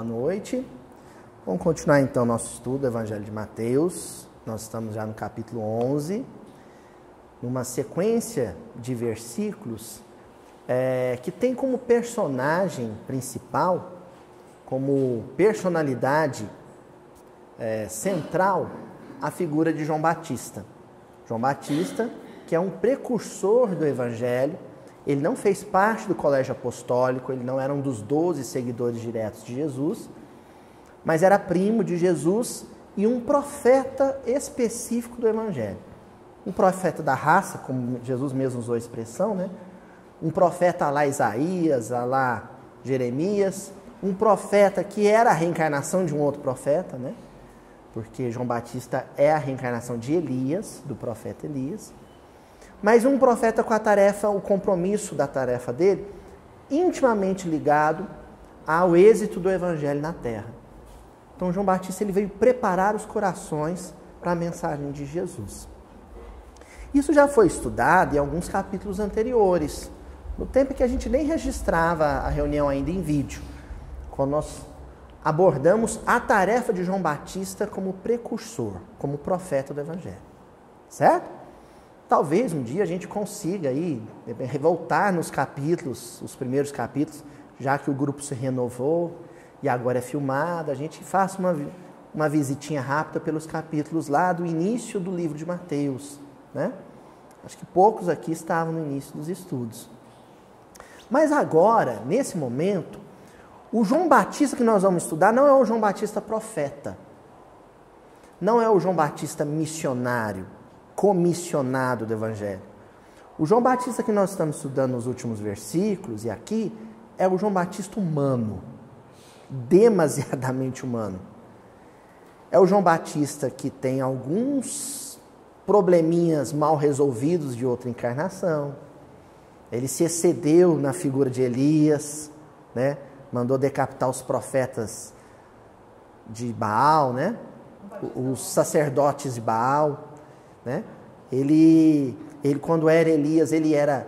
boa noite. Vamos continuar então nosso estudo do Evangelho de Mateus. Nós estamos já no capítulo 11, numa sequência de versículos que tem como personagem principal, como personalidade central, a figura de João Batista. João Batista, que é um precursor do Evangelho. Ele não fez parte do colégio apostólico, ele não era um dos 12 seguidores diretos de Jesus, mas era primo de Jesus e um profeta específico do Evangelho. Um profeta da raça, como Jesus mesmo usou a expressão, né? Um profeta à lá Isaías, à lá Jeremias, um profeta que era a reencarnação de um outro profeta, né? Porque João Batista é a reencarnação de Elias, do profeta Elias. Mas um profeta com a tarefa, o compromisso da tarefa dele, intimamente ligado ao êxito do Evangelho na Terra. Então João Batista ele veio preparar os corações para a mensagem de Jesus. Isso já foi estudado em alguns capítulos anteriores, no tempo que a gente nem registrava a reunião ainda em vídeo, quando nós abordamos a tarefa de João Batista como precursor, como profeta do Evangelho. Certo? Talvez um dia a gente consiga aí voltar nos capítulos, os primeiros capítulos, já que o grupo se renovou e agora é filmado, a gente faça uma visitinha rápida pelos capítulos lá do início do livro de Mateus, né? Acho que poucos aqui estavam no início dos estudos. Mas agora, nesse momento, o João Batista que nós vamos estudar não é o João Batista profeta, não é o João Batista missionário, comissionado do Evangelho. O João Batista que nós estamos estudando nos últimos versículos e aqui é o João Batista humano, demasiadamente humano. É o João Batista que tem alguns probleminhas mal resolvidos de outra encarnação. Ele se excedeu na figura de Elias, né? Mandou decapitar os profetas de Baal, né? Os sacerdotes de Baal. Né? Ele quando era Elias, ele era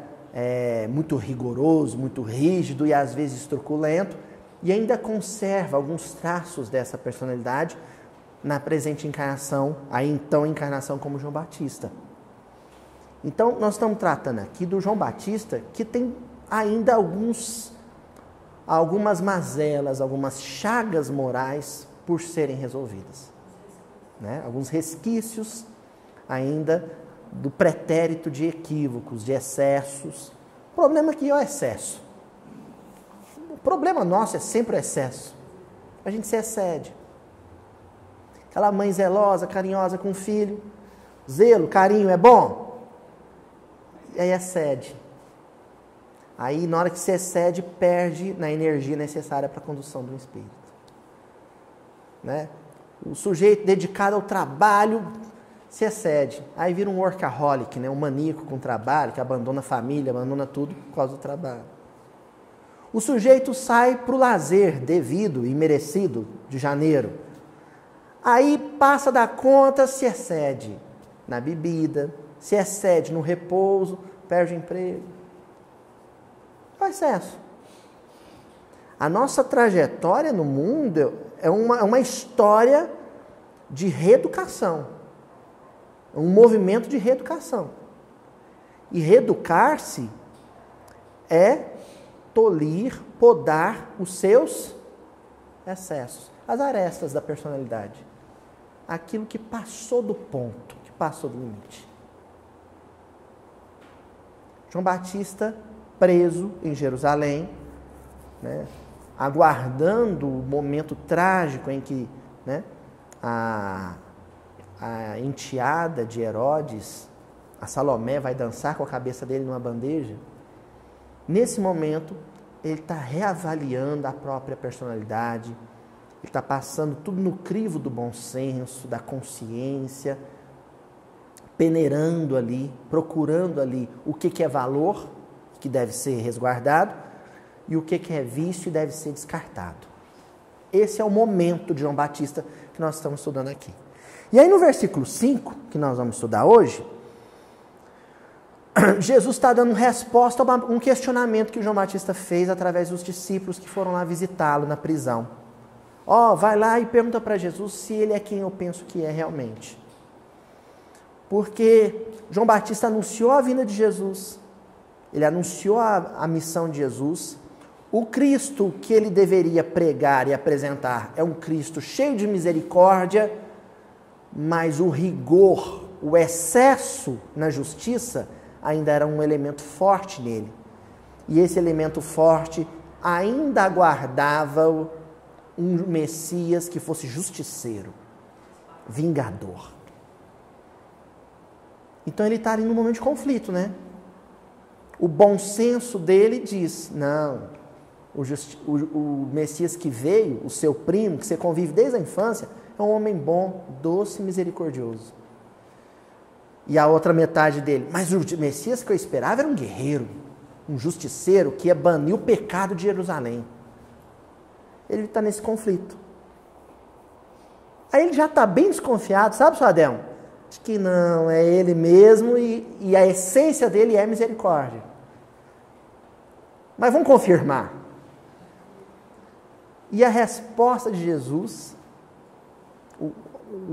muito rigoroso, muito rígido e às vezes truculento, e ainda conserva alguns traços dessa personalidade na presente encarnação, a então encarnação como João Batista. Então, nós estamos tratando aqui do João Batista, que tem ainda algumas mazelas, algumas chagas morais por serem resolvidas. Né? Alguns resquícios ainda do pretérito de equívocos, de excessos. O problema aqui é o excesso. O problema nosso é sempre o excesso. A gente se excede. Aquela mãe zelosa, carinhosa com o filho, zelo, carinho é bom, e aí excede. Aí na hora que se excede, perde na energia necessária para a condução do espírito. Né? O sujeito dedicado ao trabalho se excede, aí vira um workaholic, né? Um maníaco com trabalho, que abandona a família, abandona tudo por causa do trabalho. O sujeito sai para o lazer devido e merecido de janeiro, aí passa da conta, se excede na bebida, se excede no repouso, perde o emprego. É o excesso. A nossa trajetória no mundo é uma história de reeducação. Um movimento de reeducação. E reeducar-se é tolir, podar os seus excessos, as arestas da personalidade. Aquilo que passou do ponto, que passou do limite. João Batista, preso em Jerusalém, né, aguardando o momento trágico em que, né, a enteada de Herodes, a Salomé, vai dançar com a cabeça dele numa bandeja. Nesse momento, ele está reavaliando a própria personalidade, ele está passando tudo no crivo do bom senso, da consciência, peneirando ali, procurando ali o que é valor, que deve ser resguardado, e o que é vício e deve ser descartado. Esse é o momento de João Batista que nós estamos estudando aqui. E aí no versículo 5, que nós vamos estudar hoje, Jesus está dando resposta a um questionamento que João Batista fez através dos discípulos que foram lá visitá-lo na prisão. Vai lá e pergunta para Jesus se ele é quem eu penso que é realmente. Porque João Batista anunciou a vinda de Jesus, ele anunciou a missão de Jesus. O Cristo que ele deveria pregar e apresentar é um Cristo cheio de misericórdia, mas o rigor, o excesso na justiça ainda era um elemento forte nele. E esse elemento forte ainda aguardava um Messias que fosse justiceiro, vingador. Então ele está ali num momento de conflito, né? O bom senso dele diz, não, o Messias que veio, o seu primo, que você convive desde a infância, é um homem bom, doce e misericordioso. E a outra metade dele, mas o Messias que eu esperava era um guerreiro, um justiceiro que ia banir o pecado de Jerusalém. Ele está nesse conflito. Aí ele já está bem desconfiado, sabe, seu Adelmo? De que não, é ele mesmo e a essência dele é misericórdia. Mas vamos confirmar. E a resposta de Jesus, o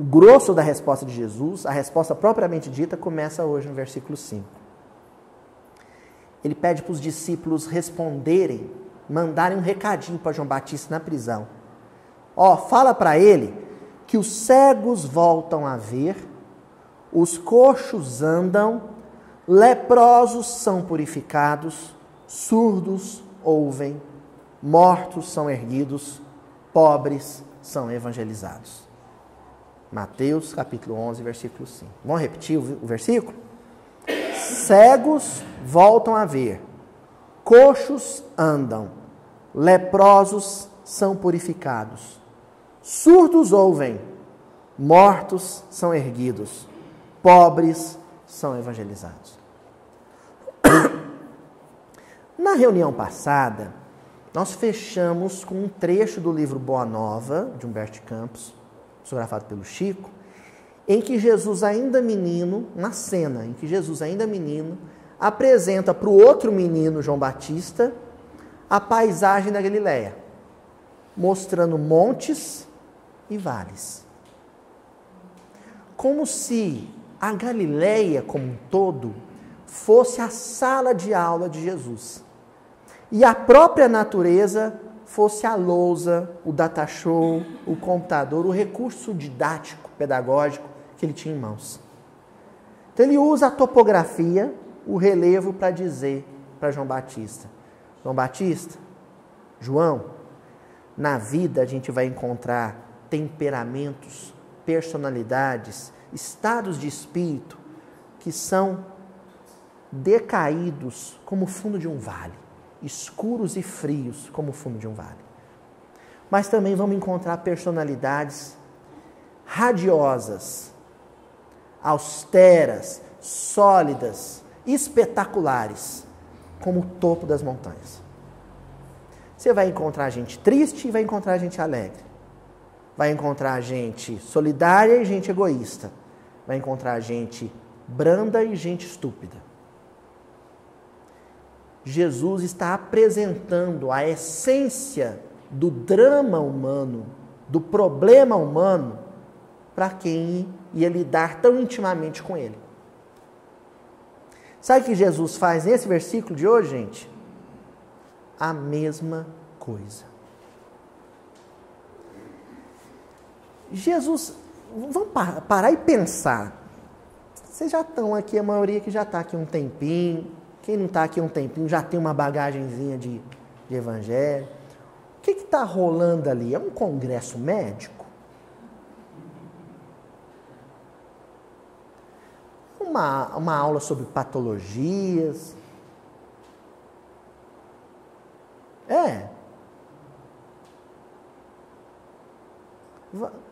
grosso da resposta de Jesus, a resposta propriamente dita, começa hoje no versículo 5. Ele pede para os discípulos responderem, mandarem um recadinho para João Batista na prisão. Fala para ele que os cegos voltam a ver, os coxos andam, leprosos são purificados, surdos ouvem, mortos são erguidos, pobres são evangelizados. Mateus capítulo 11, versículo 5. Vamos repetir o versículo? Cegos voltam a ver, coxos andam, leprosos são purificados, surdos ouvem, mortos são erguidos, pobres são evangelizados. Na reunião passada, nós fechamos com um trecho do livro Boa Nova, de Humberto de Campos, psicografado pelo Chico, em que Jesus ainda menino, uma cena em que Jesus ainda menino, apresenta para o outro menino, João Batista, a paisagem da Galileia, mostrando montes e vales. Como se a Galileia como um todo fosse a sala de aula de Jesus. E a própria natureza fosse a lousa, o data show, o computador, o recurso didático, pedagógico que ele tinha em mãos. Então ele usa a topografia, o relevo para dizer para João Batista: João Batista, João, na vida a gente vai encontrar temperamentos, personalidades, estados de espírito que são decaídos como o fundo de um vale, escuros e frios como o fundo de um vale. Mas também vamos encontrar personalidades radiosas, austeras, sólidas, espetaculares, como o topo das montanhas. Você vai encontrar gente triste e vai encontrar gente alegre. Vai encontrar gente solidária e gente egoísta. Vai encontrar gente branda e gente estúpida. Jesus está apresentando a essência do drama humano, do problema humano, para quem ia lidar tão intimamente com ele. Sabe o que Jesus faz nesse versículo de hoje, gente? A mesma coisa. Jesus, vamos parar e pensar. Vocês já estão aqui, a maioria que já está aqui um tempinho. Quem não está aqui um tempinho já tem uma bagagenzinha de evangelho. O que está rolando ali? É um congresso médico? Uma aula sobre patologias?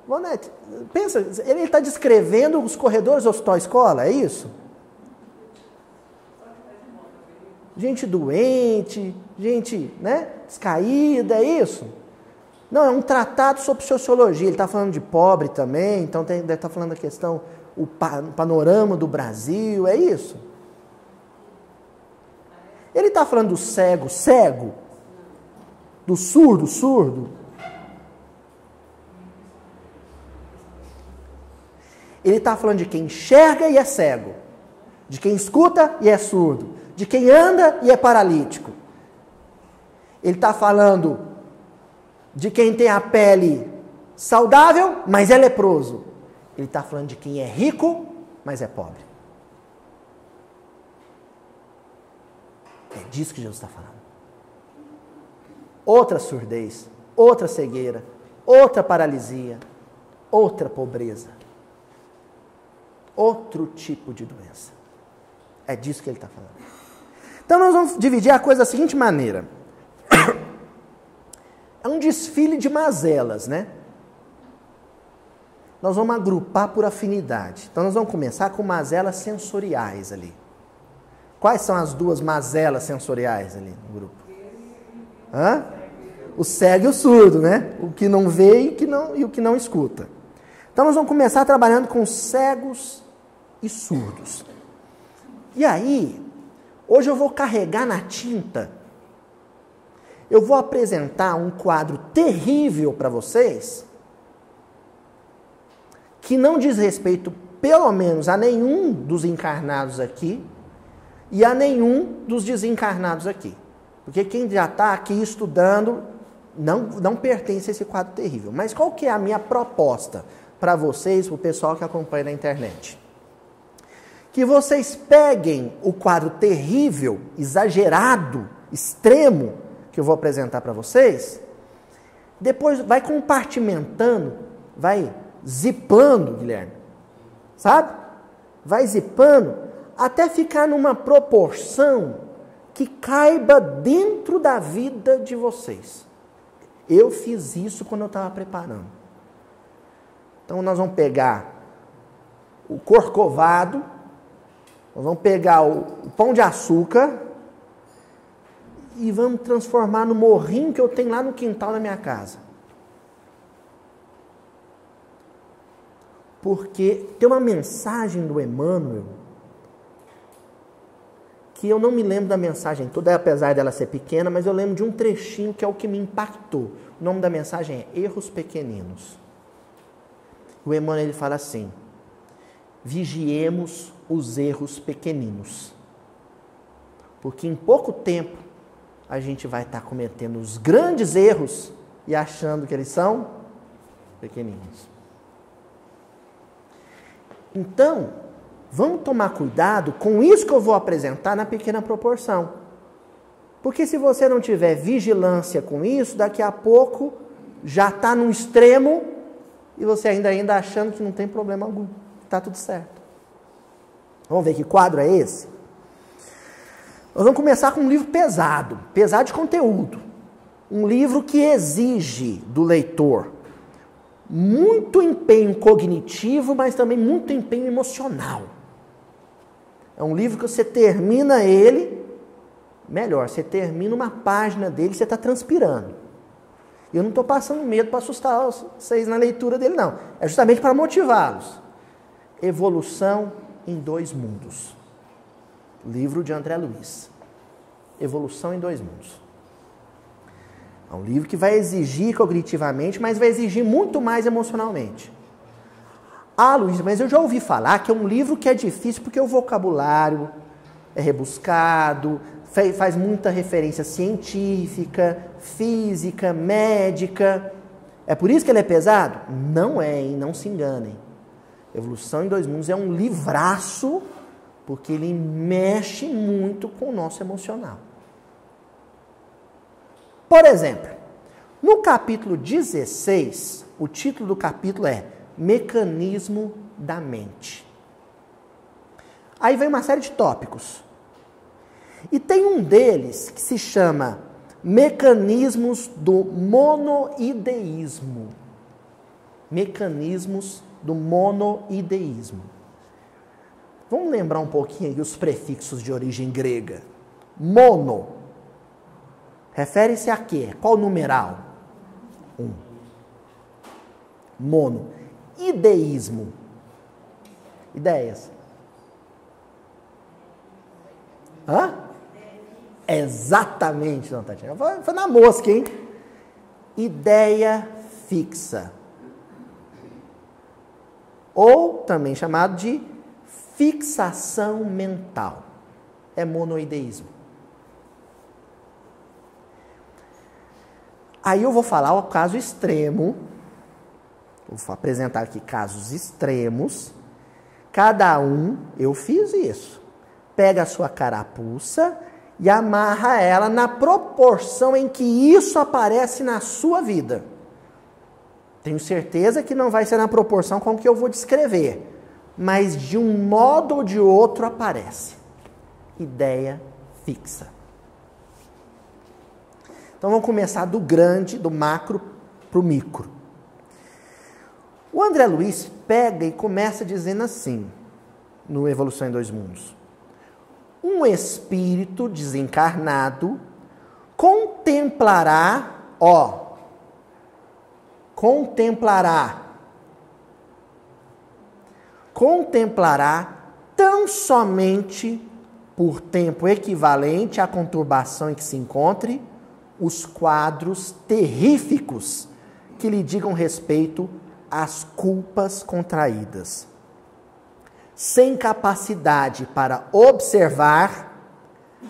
Vonete, pensa, ele está descrevendo os corredores do hospital escola, é isso? Gente doente, gente, descaída, é isso? Não, é um tratado sobre sociologia. Ele está falando de pobre também, então deve estar falando da questão, o panorama do Brasil, é isso? Ele está falando do cego, do surdo. Ele está falando de quem enxerga e é cego, de quem escuta e é surdo, de quem anda e é paralítico. Ele está falando de quem tem a pele saudável, mas é leproso. Ele está falando de quem é rico, mas é pobre. É disso que Jesus está falando. Outra surdez, outra cegueira, outra paralisia, outra pobreza, outro tipo de doença. É disso que ele está falando. Então nós vamos dividir a coisa da seguinte maneira. É um desfile de mazelas, né? Nós vamos agrupar por afinidade. Então nós vamos começar com mazelas sensoriais ali. Quais são as duas mazelas sensoriais ali no grupo? Hã? O cego e o surdo, né? O que não vê e o que não escuta. Então nós vamos começar trabalhando com cegos e surdos. E aí, hoje eu vou carregar na tinta, eu vou apresentar um quadro terrível para vocês, que não diz respeito, pelo menos, a nenhum dos encarnados aqui e a nenhum dos desencarnados aqui. Porque quem já está aqui estudando não pertence a esse quadro terrível. Mas qual que é a minha proposta para vocês, para o pessoal que acompanha na internet? Que vocês peguem o quadro terrível, exagerado, extremo, que eu vou apresentar para vocês, depois vai compartimentando, vai zipando, Guilherme, sabe? Vai zipando até ficar numa proporção que caiba dentro da vida de vocês. Eu fiz isso quando eu estava preparando. Então nós vamos pegar o corcovado, nós vamos pegar o pão de açúcar e vamos transformar no morrinho que eu tenho lá no quintal da minha casa. Porque tem uma mensagem do Emmanuel que eu não me lembro da mensagem toda, apesar dela ser pequena, mas eu lembro de um trechinho que é o que me impactou. O nome da mensagem é Erros Pequeninos. O Emmanuel ele fala assim: vigiemos os erros pequeninos, porque em pouco tempo a gente vai estar cometendo os grandes erros e achando que eles são pequeninos. Então, vamos tomar cuidado com isso que eu vou apresentar na pequena proporção. Porque se você não tiver vigilância com isso, daqui a pouco já está no extremo e você ainda achando que não tem problema algum. Está tudo certo. Vamos ver que quadro é esse? Nós vamos começar com um livro pesado de conteúdo. Um livro que exige do leitor muito empenho cognitivo, mas também muito empenho emocional. É um livro que você termina ele, melhor, você termina uma página dele e você está transpirando. Eu não estou passando medo para assustar vocês na leitura dele, não. É justamente para motivá-los. Evolução em Dois Mundos. Livro de André Luiz. Evolução em Dois Mundos. É um livro que vai exigir cognitivamente, mas vai exigir muito mais emocionalmente. Ah, Luiz, mas eu já ouvi falar que é um livro que é difícil porque o vocabulário é rebuscado, faz muita referência científica, física, médica. É por isso que ele é pesado? Não é, hein? Não se enganem. Evolução em Dois Mundos é um livraço, porque ele mexe muito com o nosso emocional. Por exemplo, no capítulo 16, o título do capítulo é Mecanismo da Mente. Aí vem uma série de tópicos. E tem um deles que se chama Mecanismos do Monoideísmo. Mecanismos do Monoideísmo. Vamos lembrar um pouquinho aí os prefixos de origem grega. Mono. Refere-se a quê? Qual numeral? 1. Mono. Ideísmo. Ideias. Hã? Exatamente, não, Tatiana. Foi na mosca, hein? Ideia fixa. ou também chamado de fixação mental. É monoideísmo. Aí eu vou falar o caso extremo, vou apresentar aqui casos extremos. Cada um, eu fiz isso. Pega a sua carapuça e amarra ela na proporção em que isso aparece na sua vida. Tenho certeza que não vai ser na proporção com que eu vou descrever, mas de um modo ou de outro aparece. Ideia fixa. Então vamos começar do grande, do macro para o micro. O André Luiz pega e começa dizendo assim, no Evolução em Dois Mundos: um espírito desencarnado contemplará tão somente por tempo equivalente à conturbação em que se encontre os quadros terríficos que lhe digam respeito às culpas contraídas, sem capacidade para observar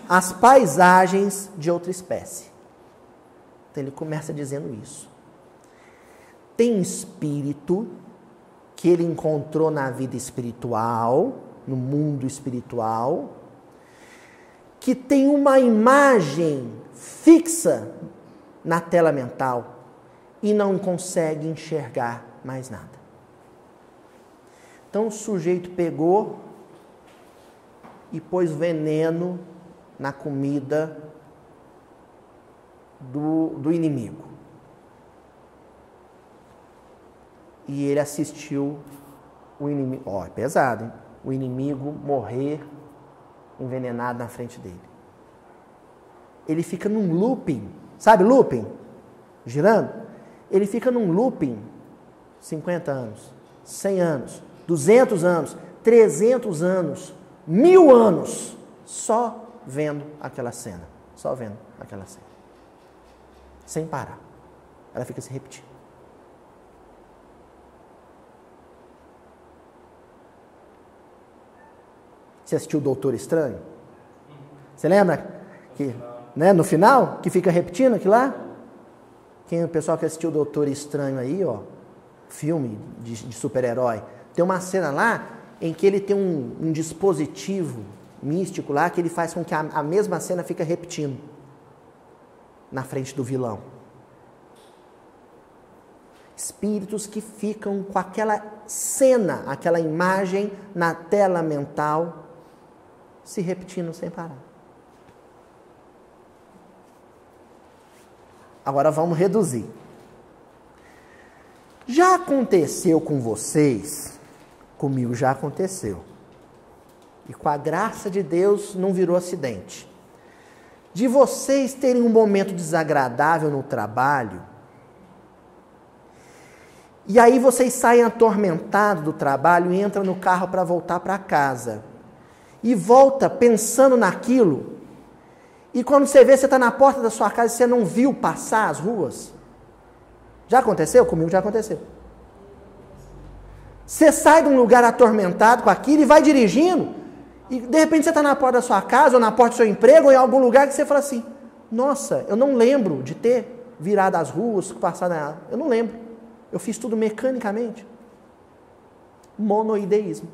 as paisagens de outra espécie. Então ele começa dizendo isso. Tem espírito que ele encontrou na vida espiritual, no mundo espiritual, que tem uma imagem fixa na tela mental e não consegue enxergar mais nada. Então o sujeito pegou e pôs veneno na comida do inimigo. E ele assistiu o inimigo, é pesado, hein? O inimigo morrer envenenado na frente dele. Ele fica num looping, sabe looping? Girando. Ele fica num looping 50 anos, 100 anos, 200 anos, 300 anos, 1000 anos, só vendo aquela cena. Só vendo aquela cena. Sem parar. Ela fica se repetindo. Você assistiu o Doutor Estranho? Você lembra que, né, no final, que fica repetindo aquilo lá? O pessoal que assistiu o Doutor Estranho aí, filme de super-herói, tem uma cena lá em que ele tem um dispositivo místico lá que ele faz com que a mesma cena fica repetindo na frente do vilão. Espíritos que ficam com aquela cena, aquela imagem na tela mental se repetindo sem parar. Agora vamos reduzir. Já aconteceu com vocês? Comigo já aconteceu. E com a graça de Deus não virou acidente. De vocês terem um momento desagradável no trabalho, e aí vocês saem atormentados do trabalho e entram no carro para voltar para casa. E volta pensando naquilo. E quando você vê, você está na porta da sua casa e você não viu passar as ruas. Já aconteceu? Comigo já aconteceu. Você sai de um lugar atormentado com aquilo e vai dirigindo. E de repente você está na porta da sua casa, ou na porta do seu emprego, ou em algum lugar que você fala assim: nossa, eu não lembro de ter virado as ruas, passado nela. Eu não lembro. Eu fiz tudo mecanicamente. Monoideísmo.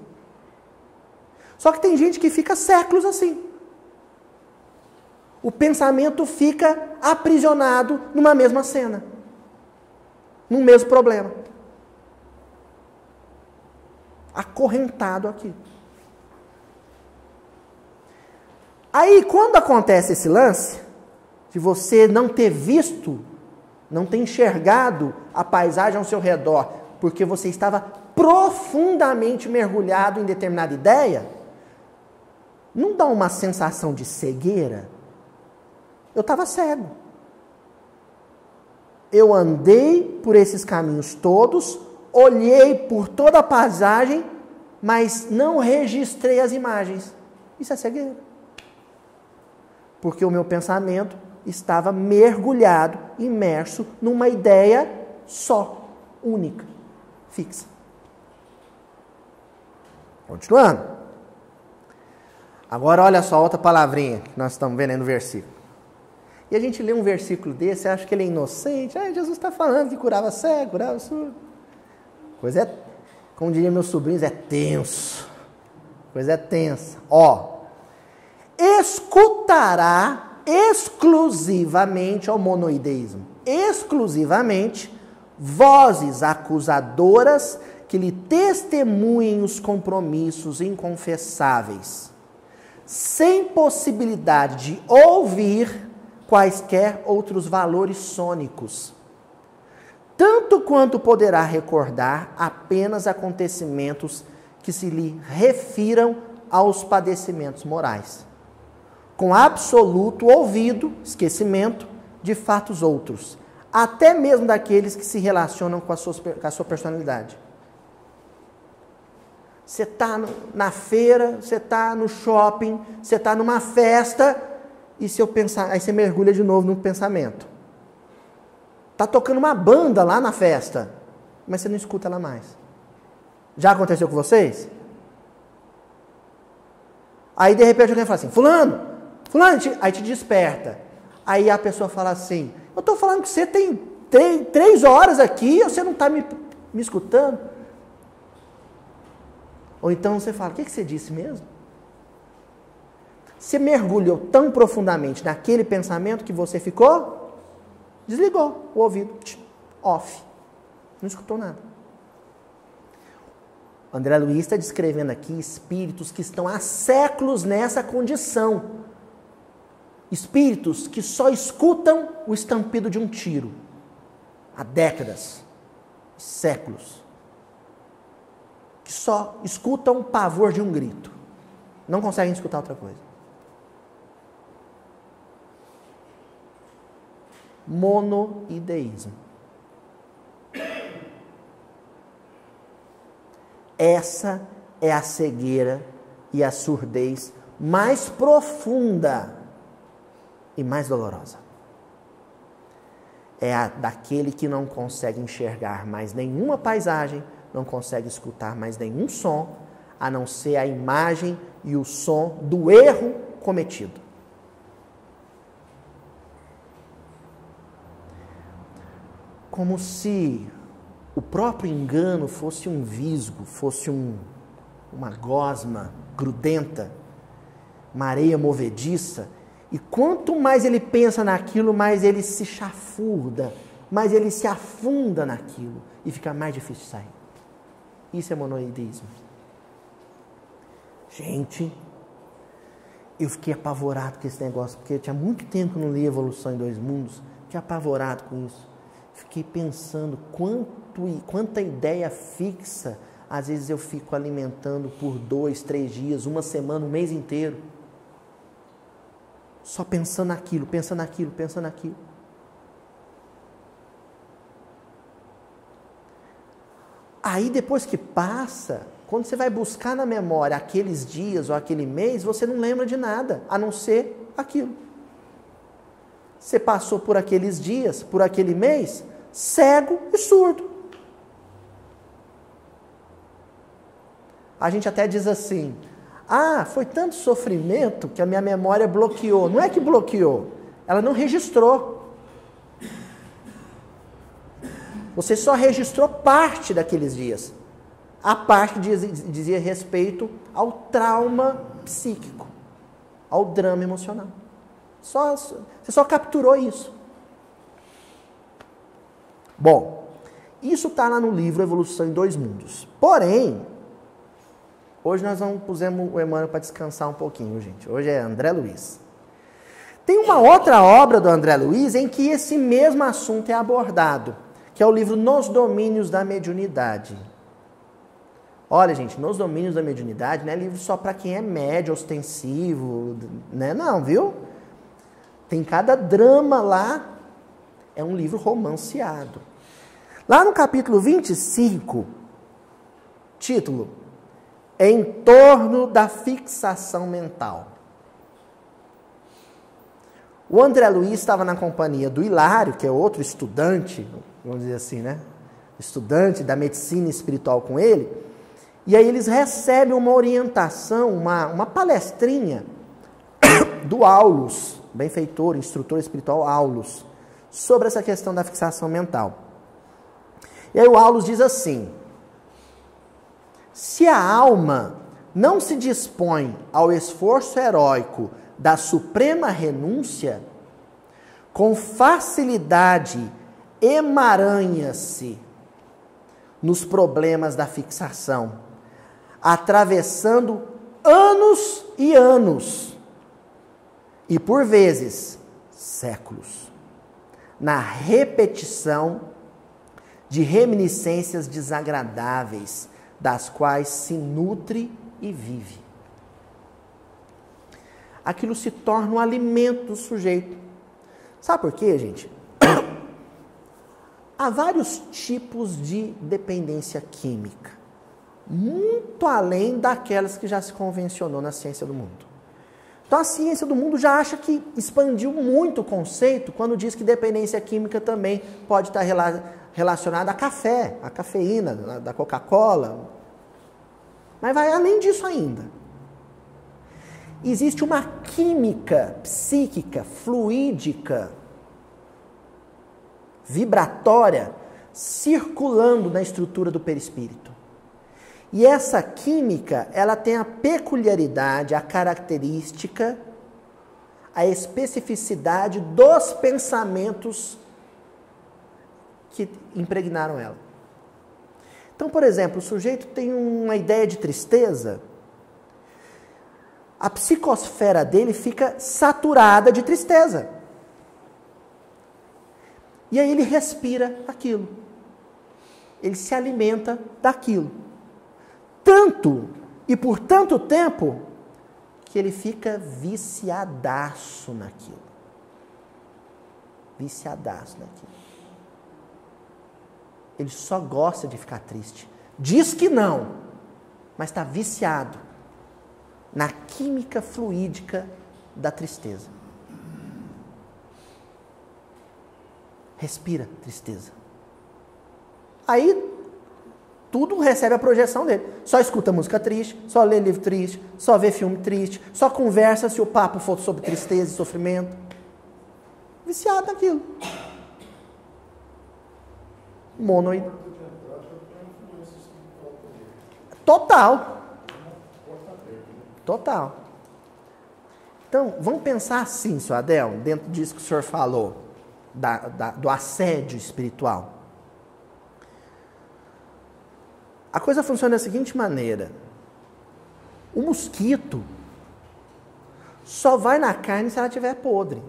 Só que tem gente que fica séculos assim. O pensamento fica aprisionado numa mesma cena. Num mesmo problema. Acorrentado aqui. Aí, quando acontece esse lance, de você não ter visto, não ter enxergado a paisagem ao seu redor, porque você estava profundamente mergulhado em determinada ideia, não dá uma sensação de cegueira? Eu estava cego. Eu andei por esses caminhos todos, olhei por toda a paisagem, mas não registrei as imagens. Isso é cegueira. Porque o meu pensamento estava mergulhado, imerso numa ideia só, única, fixa. Continuando. Agora olha só outra palavrinha que nós estamos vendo aí no versículo. E a gente lê um versículo desse, acha que ele é inocente. Jesus está falando que curava cego, curava surdo. Coisa é, como diriam meus sobrinhos, é tenso. Coisa é tensa. Escutará exclusivamente ao monoideísmo. Exclusivamente vozes acusadoras que lhe testemunhem os compromissos inconfessáveis, sem possibilidade de ouvir quaisquer outros valores sônicos, tanto quanto poderá recordar apenas acontecimentos que se lhe refiram aos padecimentos morais, com absoluto ouvido, esquecimento de fatos outros, até mesmo daqueles que se relacionam com a sua personalidade. Você está na feira, você está no shopping, você está numa festa, e se eu pensar, aí você mergulha de novo no pensamento. Está tocando uma banda lá na festa, mas você não escuta ela mais. Já aconteceu com vocês? Aí de repente alguém fala assim, fulano, aí te desperta. Aí a pessoa fala assim, eu estou falando que você tem 3 horas aqui, você não está me escutando? Ou então você fala, o que você disse mesmo? Você mergulhou tão profundamente naquele pensamento que você desligou o ouvido, off. Não escutou nada. André Luiz está descrevendo aqui espíritos que estão há séculos nessa condição. Espíritos que só escutam o estampido de um tiro. Há décadas, séculos. Que só escutam o pavor de um grito. Não conseguem escutar outra coisa. Monoideísmo. Essa é a cegueira e a surdez mais profunda e mais dolorosa. É a daquele que não consegue enxergar mais nenhuma paisagem, não consegue escutar mais nenhum som, a não ser a imagem e o som do erro cometido. Como se o próprio engano fosse um visgo, fosse uma gosma grudenta, uma areia movediça, e quanto mais ele pensa naquilo, mais ele se chafurda, mais ele se afunda naquilo, e fica mais difícil de sair. Isso é monoideísmo. Gente, eu fiquei apavorado com esse negócio, porque tinha muito tempo que eu não li Evolução em Dois Mundos, fiquei apavorado com isso. Fiquei pensando quanta ideia fixa, às vezes eu fico alimentando por 2, 3 dias, uma semana, um mês inteiro. Só pensando naquilo, pensando naquilo, pensando naquilo. Aí depois que passa, quando você vai buscar na memória aqueles dias ou aquele mês, você não lembra de nada, a não ser aquilo. Você passou por aqueles dias, por aquele mês, cego e surdo. A gente até diz assim, foi tanto sofrimento que a minha memória bloqueou. Não é que bloqueou, ela não registrou. Você só registrou parte daqueles dias. A parte que dizia respeito ao trauma psíquico, ao drama emocional. Você só capturou isso. Bom, isso está lá no livro Evolução em Dois Mundos. Porém, hoje nós pusemos o Emmanuel para descansar um pouquinho, gente. Hoje é André Luiz. Tem uma outra obra do André Luiz em que esse mesmo assunto é abordado, que é o livro Nos Domínios da Mediunidade. Olha, gente, Nos Domínios da Mediunidade não é livro só para quem é médio, ostensivo, né? Não, viu? Tem cada drama lá, é um livro romanceado. Lá no capítulo 25, título, Em torno da fixação mental. O André Luiz estava na companhia do Hilário, que é outro estudante, vamos dizer assim, né? Estudante da medicina espiritual com ele, E aí eles recebem uma orientação, uma palestrinha do Aulus, benfeitor, instrutor espiritual Aulus, sobre essa questão da fixação mental. E aí o Aulus diz assim: se a alma não se dispõe ao esforço heróico da suprema renúncia, com facilidade emaranha-se nos problemas da fixação, atravessando anos e anos, e por vezes séculos, na repetição de reminiscências desagradáveis, das quais se nutre e vive. Aquilo se torna um alimento do sujeito. Sabe por quê, gente? Há vários tipos de dependência química, muito além daquelas que já se convencionou na ciência do mundo. Então a ciência do mundo já acha que expandiu muito o conceito quando diz que dependência química também pode estar relacionada a café, a cafeína, da Coca-Cola. Mas vai além disso ainda. Existe uma química psíquica, fluídica, vibratória, circulando na estrutura do perispírito. E essa química, ela tem a peculiaridade, a característica, a especificidade dos pensamentos que impregnaram ela. Então, por exemplo, o sujeito tem uma ideia de tristeza, a psicosfera dele fica saturada de tristeza. E aí ele respira aquilo. Ele se alimenta daquilo. Tanto e por tanto tempo que ele fica viciadaço naquilo. Viciadaço naquilo. Ele só gosta de ficar triste. Diz que não, mas está viciado na química fluídica da tristeza. Respira tristeza. Aí tudo recebe a projeção dele. Só escuta música triste, só lê livro triste, só vê filme triste, só conversa se o papo for sobre tristeza e sofrimento. Viciado naquilo. Monoide. Total. Total. Então, vamos pensar assim, senhor Adel, dentro disso que o senhor falou, do assédio espiritual. A coisa funciona da seguinte maneira. O mosquito só vai na carne se ela estiver podre.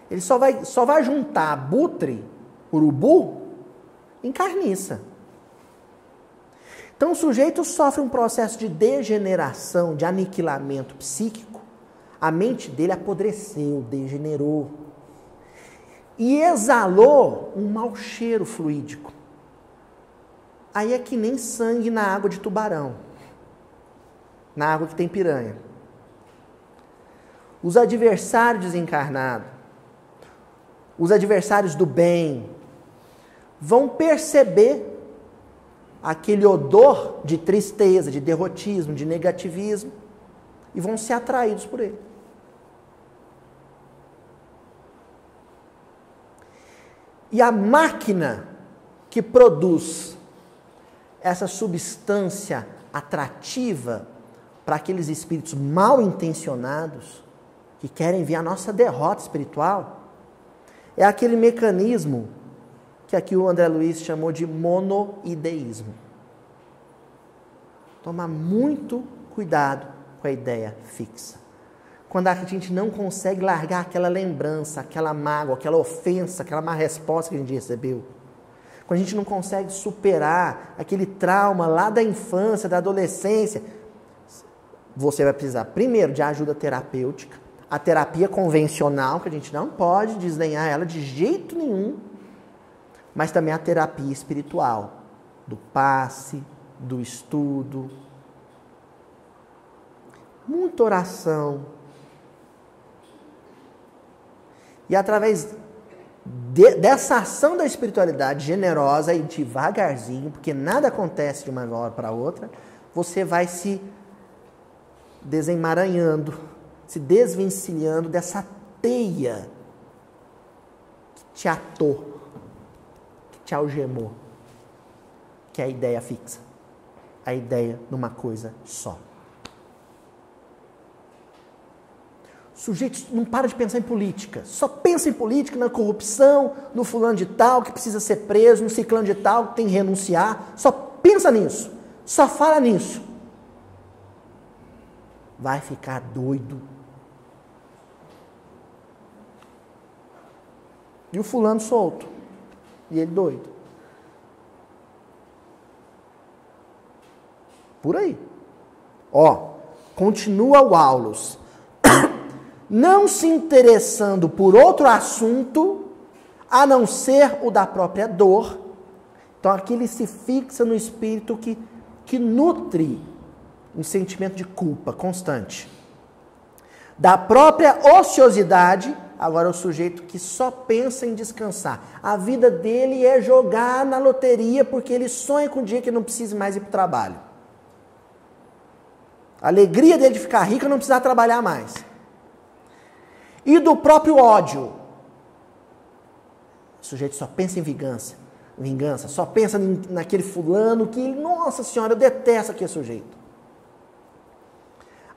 Ele só vai juntar abutre, urubu, em carniça. Então o sujeito sofre um processo de degeneração, de aniquilamento psíquico. A mente dele apodreceu, degenerou. E exalou um mau cheiro fluídico. Aí é que nem sangue na água de tubarão. Na água que tem piranha. Os adversários desencarnados, os adversários do bem, vão perceber aquele odor de tristeza, de derrotismo, de negativismo, e vão ser atraídos por ele. E a máquina que produz essa substância atrativa para aqueles espíritos mal intencionados, que querem ver a nossa derrota espiritual, é aquele mecanismo que aqui o André Luiz chamou de monoideísmo. Tomar muito cuidado com a ideia fixa. Quando a gente não consegue largar aquela lembrança, aquela mágoa, aquela ofensa, aquela má resposta que a gente recebeu. Quando a gente não consegue superar aquele trauma lá da infância, da adolescência, você vai precisar, primeiro, de ajuda terapêutica. A terapia convencional, que a gente não pode desdenhar ela de jeito nenhum, mas também a terapia espiritual, do passe, do estudo. Muita oração. E através dessa ação da espiritualidade generosa e devagarzinho, porque nada acontece de uma hora para outra, você vai se desemaranhando, se desvencilhando dessa teia que te atou, que te algemou, que é a ideia fixa, a ideia de uma coisa só. O sujeito não para de pensar em política, só pensa em política, na corrupção, no fulano de tal que precisa ser preso, no ciclano de tal que tem que renunciar, só pensa nisso, só fala nisso. Vai ficar doido. E o fulano solto, e ele doido. Por aí. Ó, continua o Aulus. Não se interessando por outro assunto, a não ser o da própria dor. Então aqui ele se fixa no espírito que nutre um sentimento de culpa constante. Da própria ociosidade, agora o sujeito que só pensa em descansar. A vida dele é jogar na loteria porque ele sonha com o dia que ele não precise mais ir para o trabalho. A alegria dele de ficar rico é não precisar trabalhar mais. E do próprio ódio. O sujeito só pensa em vingança, só pensa naquele fulano que, nossa senhora, eu detesto aquele sujeito.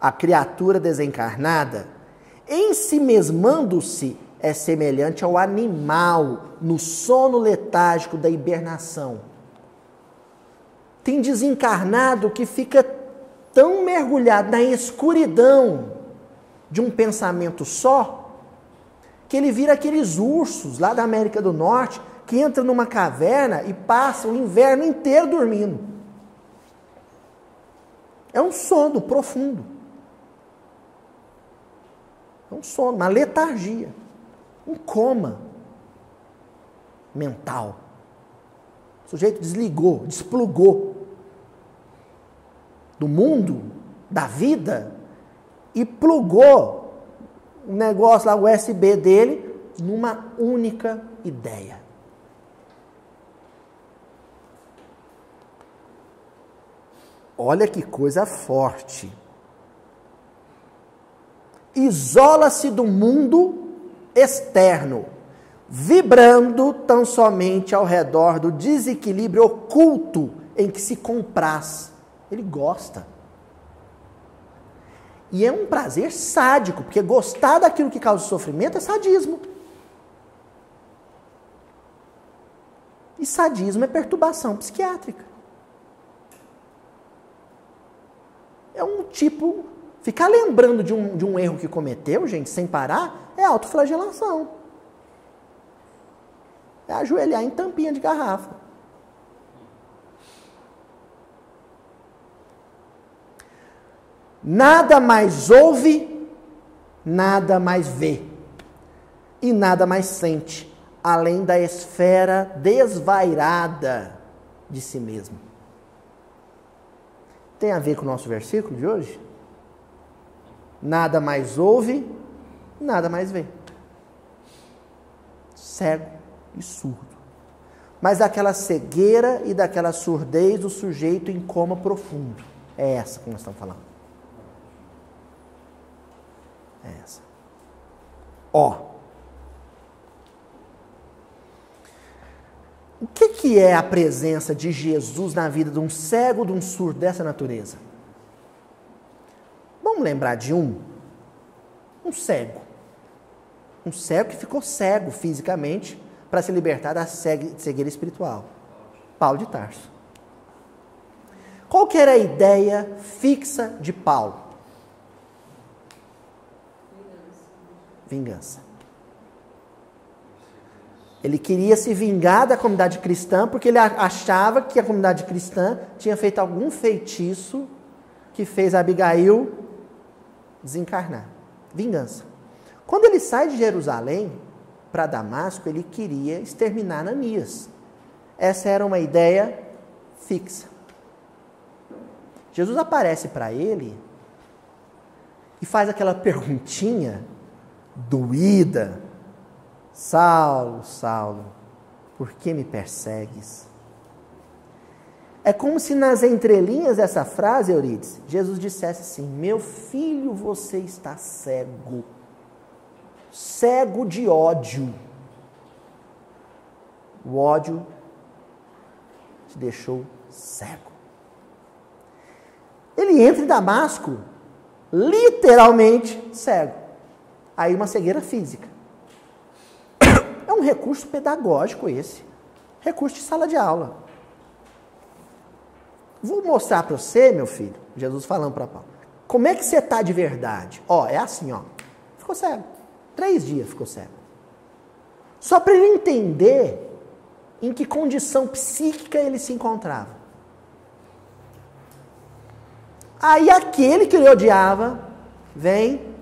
A criatura desencarnada, em si mesmando-se, é semelhante ao animal no sono letárgico da hibernação. Tem desencarnado que fica tão mergulhado na escuridão de um pensamento só, que ele vira aqueles ursos lá da América do Norte, que entram numa caverna e passam o inverno inteiro dormindo. É um sono profundo. É um sono, uma letargia, um coma mental. O sujeito desligou, desplugou do mundo, da vida, e plugou o negócio lá, o USB dele, numa única ideia. Olha que coisa forte. Isola-se do mundo externo, vibrando tão somente ao redor do desequilíbrio oculto em que se compraz. Ele gosta. E é um prazer sádico, porque gostar daquilo que causa sofrimento é sadismo. E sadismo é perturbação psiquiátrica. É um tipo... Ficar lembrando de um erro que cometeu, gente, sem parar, é autoflagelação. É ajoelhar em tampinha de garrafa. Nada mais ouve, nada mais vê. E nada mais sente, além da esfera desvairada de si mesmo. Tem a ver com o nosso versículo de hoje? Nada mais ouve, nada mais vê. Cego e surdo. Mas daquela cegueira e daquela surdez do sujeito em coma profundo. É essa que nós estamos falando. É essa. Ó. O que é a presença de Jesus na vida de um cego, de um surdo dessa natureza? Vamos lembrar de um cego. Um cego que ficou cego fisicamente para se libertar da cegueira espiritual. Paulo de Tarso. Qual que era a ideia fixa de Paulo? Vingança. Ele queria se vingar da comunidade cristã porque ele achava que a comunidade cristã tinha feito algum feitiço que fez Abigail desencarnar. Vingança. Quando ele sai de Jerusalém para Damasco, ele queria exterminar Ananias. Essa era uma ideia fixa. Jesus aparece para ele e faz aquela perguntinha doída. Saulo, Saulo, por que me persegues? É como se nas entrelinhas dessa frase, Euridice, Jesus dissesse assim: meu filho, você está cego. Cego de ódio. O ódio te deixou cego. Ele entra em Damasco, literalmente cego. Aí uma cegueira física. É um recurso pedagógico esse. Recurso de sala de aula. Vou mostrar para você, meu filho, Jesus falando para Paulo, como é que você está de verdade. Ó, é assim, ó. Ficou cego. 3 dias ficou cego. Só para ele entender em que condição psíquica ele se encontrava. Aí aquele que ele odiava vem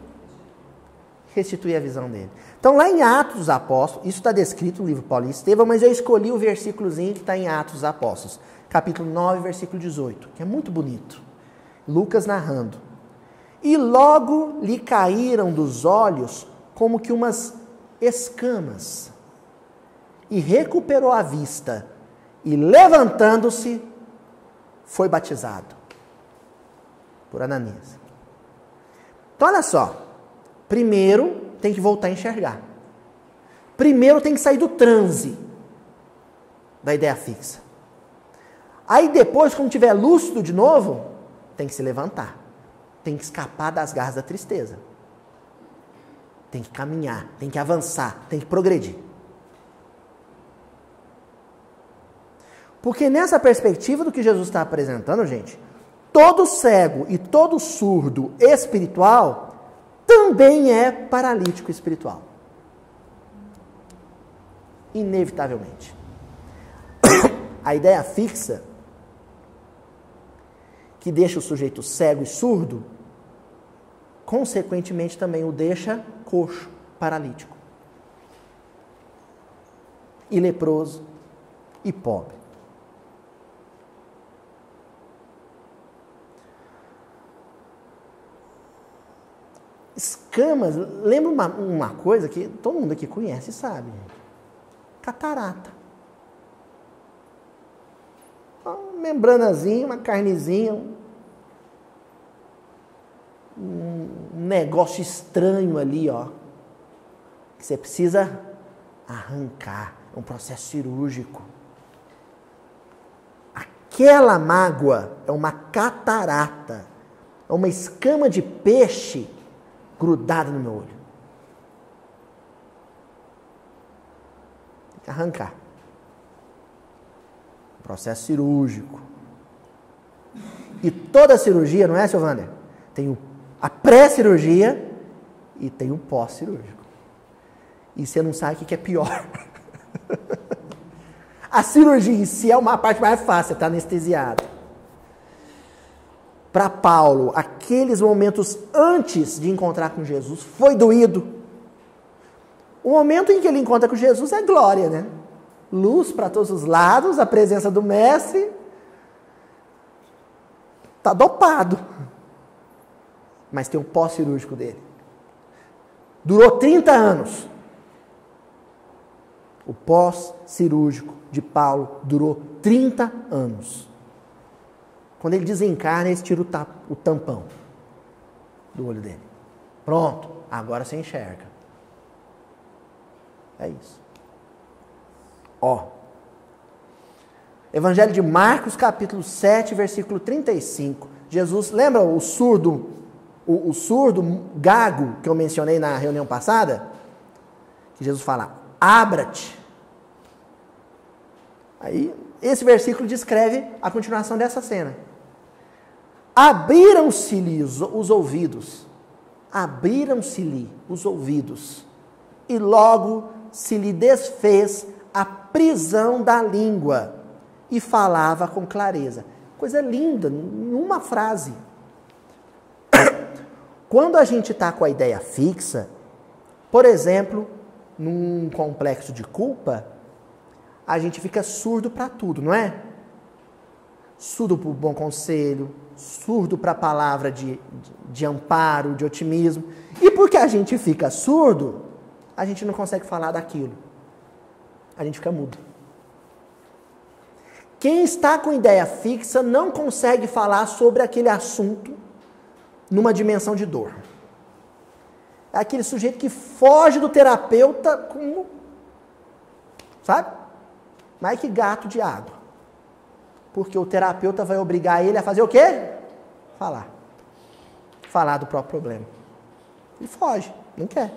restituir a visão dele. Então lá em Atos dos Apóstolos, isso está descrito no livro Paulo e Estevão, mas eu escolhi o versículozinho que está em Atos dos Apóstolos, capítulo 9, versículo 18, que é muito bonito. Lucas narrando. E logo lhe caíram dos olhos como que umas escamas, e recuperou a vista, e levantando-se, foi batizado por Ananias. Então olha só, primeiro tem que voltar a enxergar. Primeiro tem que sair do transe da ideia fixa. Aí depois, quando tiver lúcido de novo, tem que se levantar. Tem que escapar das garras da tristeza. Tem que caminhar, tem que avançar, tem que progredir. Porque nessa perspectiva do que Jesus está apresentando, gente, todo cego e todo surdo espiritual também é paralítico espiritual. Inevitavelmente. A ideia fixa, que deixa o sujeito cego e surdo, consequentemente também o deixa coxo, paralítico. E leproso e pobre. Escamas, lembra uma coisa que todo mundo aqui conhece e sabe. Catarata. Uma membranazinha, uma carnezinha, um negócio estranho ali, ó, que você precisa arrancar. É um processo cirúrgico. Aquela mágoa é uma catarata, é uma escama de peixe grudada no meu olho. Tem que arrancar. Processo cirúrgico. E toda cirurgia, não é, seu Wander? Tem a pré-cirurgia e tem o pós-cirúrgico. E você não sabe o que é pior. A cirurgia em si é uma parte mais fácil, você está anestesiado. Para Paulo, aqueles momentos antes de encontrar com Jesus foi doído. O momento em que ele encontra com Jesus é glória, né? Luz para todos os lados, a presença do mestre. Está dopado. Mas tem o pós-cirúrgico dele. Durou 30 anos. O pós-cirúrgico de Paulo durou 30 anos. Quando ele desencarna, eles tiram o tampão do olho dele. Pronto, agora você enxerga. É isso. Ó. Evangelho de Marcos, capítulo 7, versículo 35. Jesus, lembra o surdo gago que eu mencionei na reunião passada? Que Jesus fala, abra-te. Aí, esse versículo descreve a continuação dessa cena. Abriram-se-lhe os ouvidos. Abriram-se-lhe os ouvidos. E logo se lhe desfez a prisão da língua. E falava com clareza. Coisa linda, numa frase. Quando a gente está com a ideia fixa, por exemplo, num complexo de culpa, a gente fica surdo para tudo, não é? Surdo para o bom conselho, surdo para a palavra de amparo, de otimismo. E porque a gente fica surdo, a gente não consegue falar daquilo. A gente fica mudo. Quem está com ideia fixa não consegue falar sobre aquele assunto numa dimensão de dor. É aquele sujeito que foge do terapeuta como, sabe? Mais que gato de água. Porque o terapeuta vai obrigar ele a fazer o quê? Falar. Falar do próprio problema. Ele foge, não quer.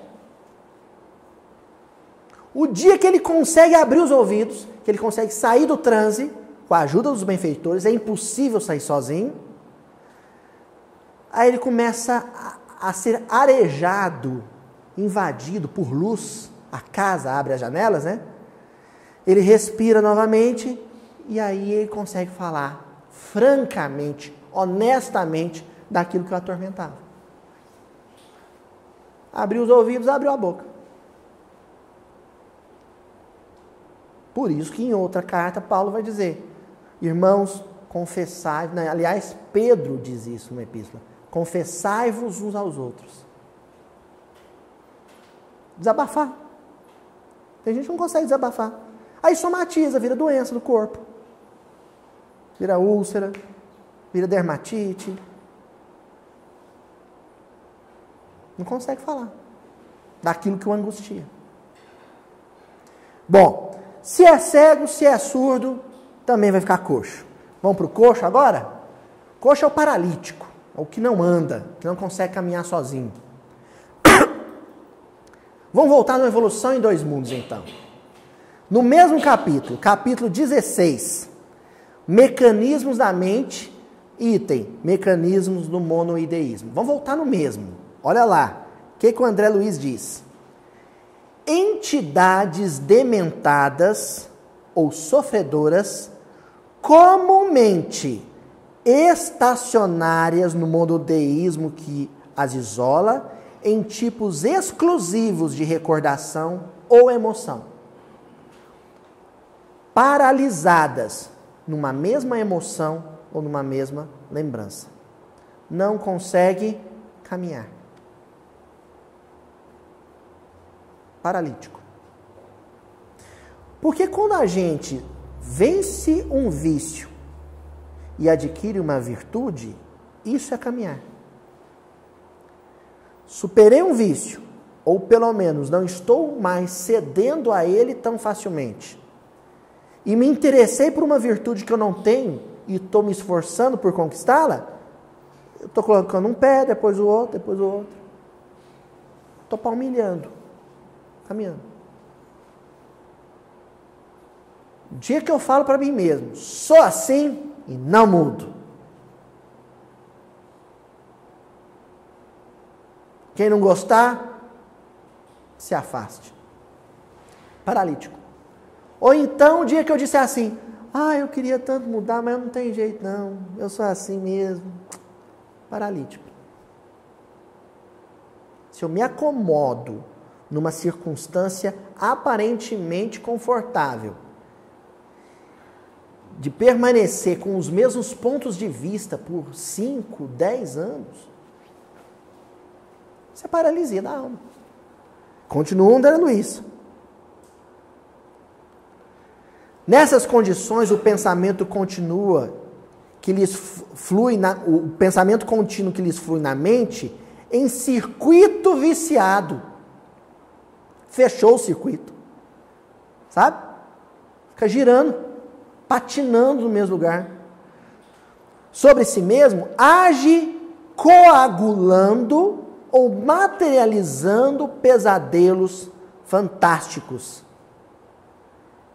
O dia que ele consegue abrir os ouvidos, que ele consegue sair do transe, com a ajuda dos benfeitores, é impossível sair sozinho. Aí ele começa a ser arejado, invadido por luz. A casa abre as janelas, né? Ele respira novamente e aí ele consegue falar francamente, honestamente, daquilo que o atormentava. Abriu os ouvidos, abriu a boca. Por isso que em outra carta Paulo vai dizer: irmãos, confessai, aliás, Pedro diz isso numa epístola, confessai-vos uns aos outros. Desabafar. Tem gente que não consegue desabafar. Aí somatiza, vira doença do corpo. Vira úlcera, vira dermatite. Não consegue falar daquilo que o angustia. Bom, se é cego, se é surdo, também vai ficar coxo. Vamos para o coxo agora? Coxo é o paralítico, é o que não anda, que não consegue caminhar sozinho. Vamos voltar na evolução em 2 mundos, então. No mesmo capítulo, capítulo 16, mecanismos da mente, item, mecanismos do monoideísmo. Vamos voltar no mesmo. Olha lá, o que o André Luiz diz? Entidades dementadas ou sofredoras, comumente estacionárias no monodeísmo que as isola em tipos exclusivos de recordação ou emoção. Paralisadas numa mesma emoção ou numa mesma lembrança. Não consegue caminhar. Paralítico. Porque quando a gente vence um vício e adquire uma virtude, isso é caminhar. Superei um vício, ou pelo menos não estou mais cedendo a ele tão facilmente, e me interessei por uma virtude que eu não tenho e estou me esforçando por conquistá-la, eu estou colocando um pé, depois o outro, depois o outro. Estou palmilhando, caminhando. O dia que eu falo para mim mesmo, sou assim e não mudo. Quem não gostar, se afaste. Paralítico. Ou então, o dia que eu disse assim, eu queria tanto mudar, mas não tem jeito não, eu sou assim mesmo. Paralítico. Se eu me acomodo numa circunstância aparentemente confortável, de permanecer com os mesmos pontos de vista por 5, 10 anos, isso é paralisia da alma. Continua André Luiz. Nessas condições, o pensamento continua, que lhes flui o pensamento contínuo que lhes flui na mente, em circuito viciado. Fechou o circuito. Sabe? Fica girando, patinando no mesmo lugar. Sobre si mesmo, age coagulando ou materializando pesadelos fantásticos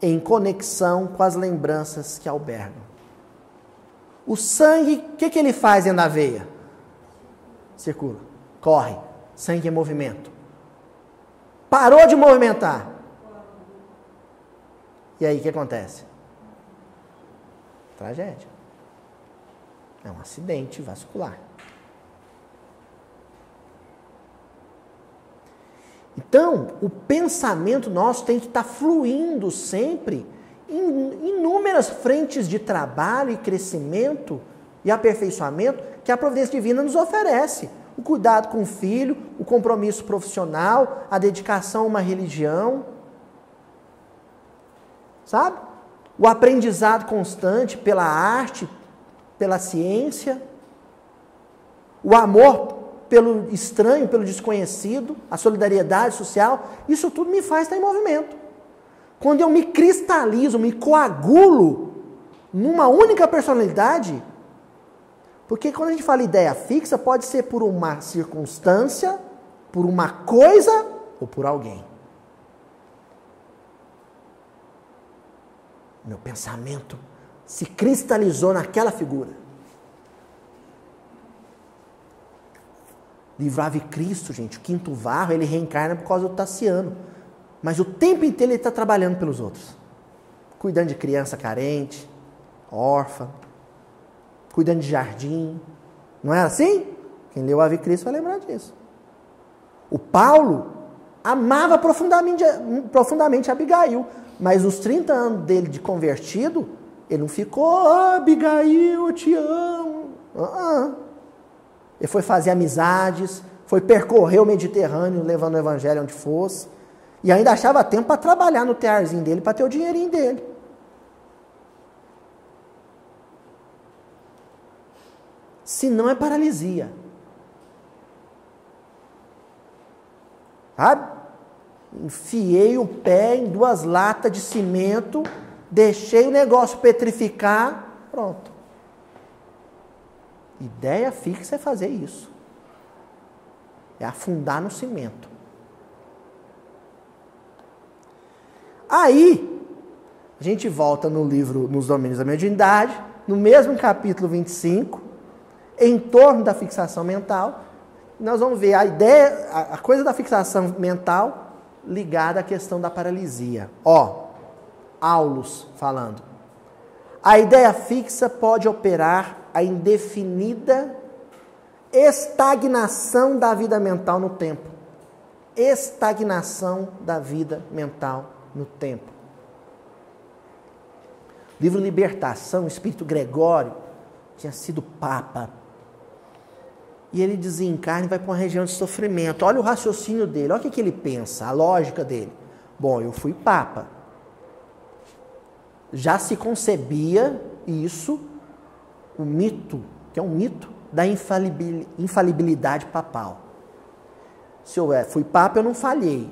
em conexão com as lembranças que albergam. O sangue, o que ele faz dentro da veia? Circula, corre, sangue em movimento. Parou de movimentar. E aí o que acontece? Tragédia. É um acidente vascular. Então, o pensamento nosso tem que estar fluindo sempre em inúmeras frentes de trabalho e crescimento e aperfeiçoamento que a providência divina nos oferece. o cuidado com o filho, o compromisso profissional, a dedicação a uma religião, sabe? O aprendizado constante pela arte, pela ciência, o amor pelo estranho, pelo desconhecido, a solidariedade social, isso tudo me faz estar em movimento. Quando eu me cristalizo, me coagulo numa única personalidade, porque quando a gente fala ideia fixa, pode ser por uma circunstância, por uma coisa ou por alguém. Meu pensamento se cristalizou naquela figura. Livro Ave Cristo, gente, o quinto varro, ele reencarna por causa do Tassiano. Mas o tempo inteiro ele está trabalhando pelos outros. Cuidando de criança carente, órfã, cuidando de jardim. Não é assim? Quem leu Ave Cristo vai lembrar disso. O Paulo amava profundamente Abigail, mas nos 30 anos dele de convertido, ele não ficou, Abigail, eu te amo. Ele foi fazer amizades, foi percorrer o Mediterrâneo, levando o evangelho onde fosse, e ainda achava tempo para trabalhar no tearzinho dele, para ter o dinheirinho dele. Se não é paralisia. Sabe? Enfiei o pé em 2 latas de cimento, deixei o negócio petrificar, pronto. Ideia fixa é fazer isso. É afundar no cimento. Aí, a gente volta no livro Nos Domínios da Mediunidade, no mesmo capítulo 25, em torno da fixação mental, nós vamos ver a ideia, a coisa da fixação mental ligada à questão da paralisia. Aulus falando. A ideia fixa pode operar a indefinida estagnação da vida mental no tempo. Estagnação da vida mental no tempo. Livro Libertação, o Espírito Gregório tinha sido papa. E ele desencarna e vai para uma região de sofrimento. Olha o raciocínio dele, olha o que ele pensa, a lógica dele. Bom, eu fui papa. Já se concebia isso, o mito, que é um mito da infalibilidade papal. Se eu fui papa, eu não falhei,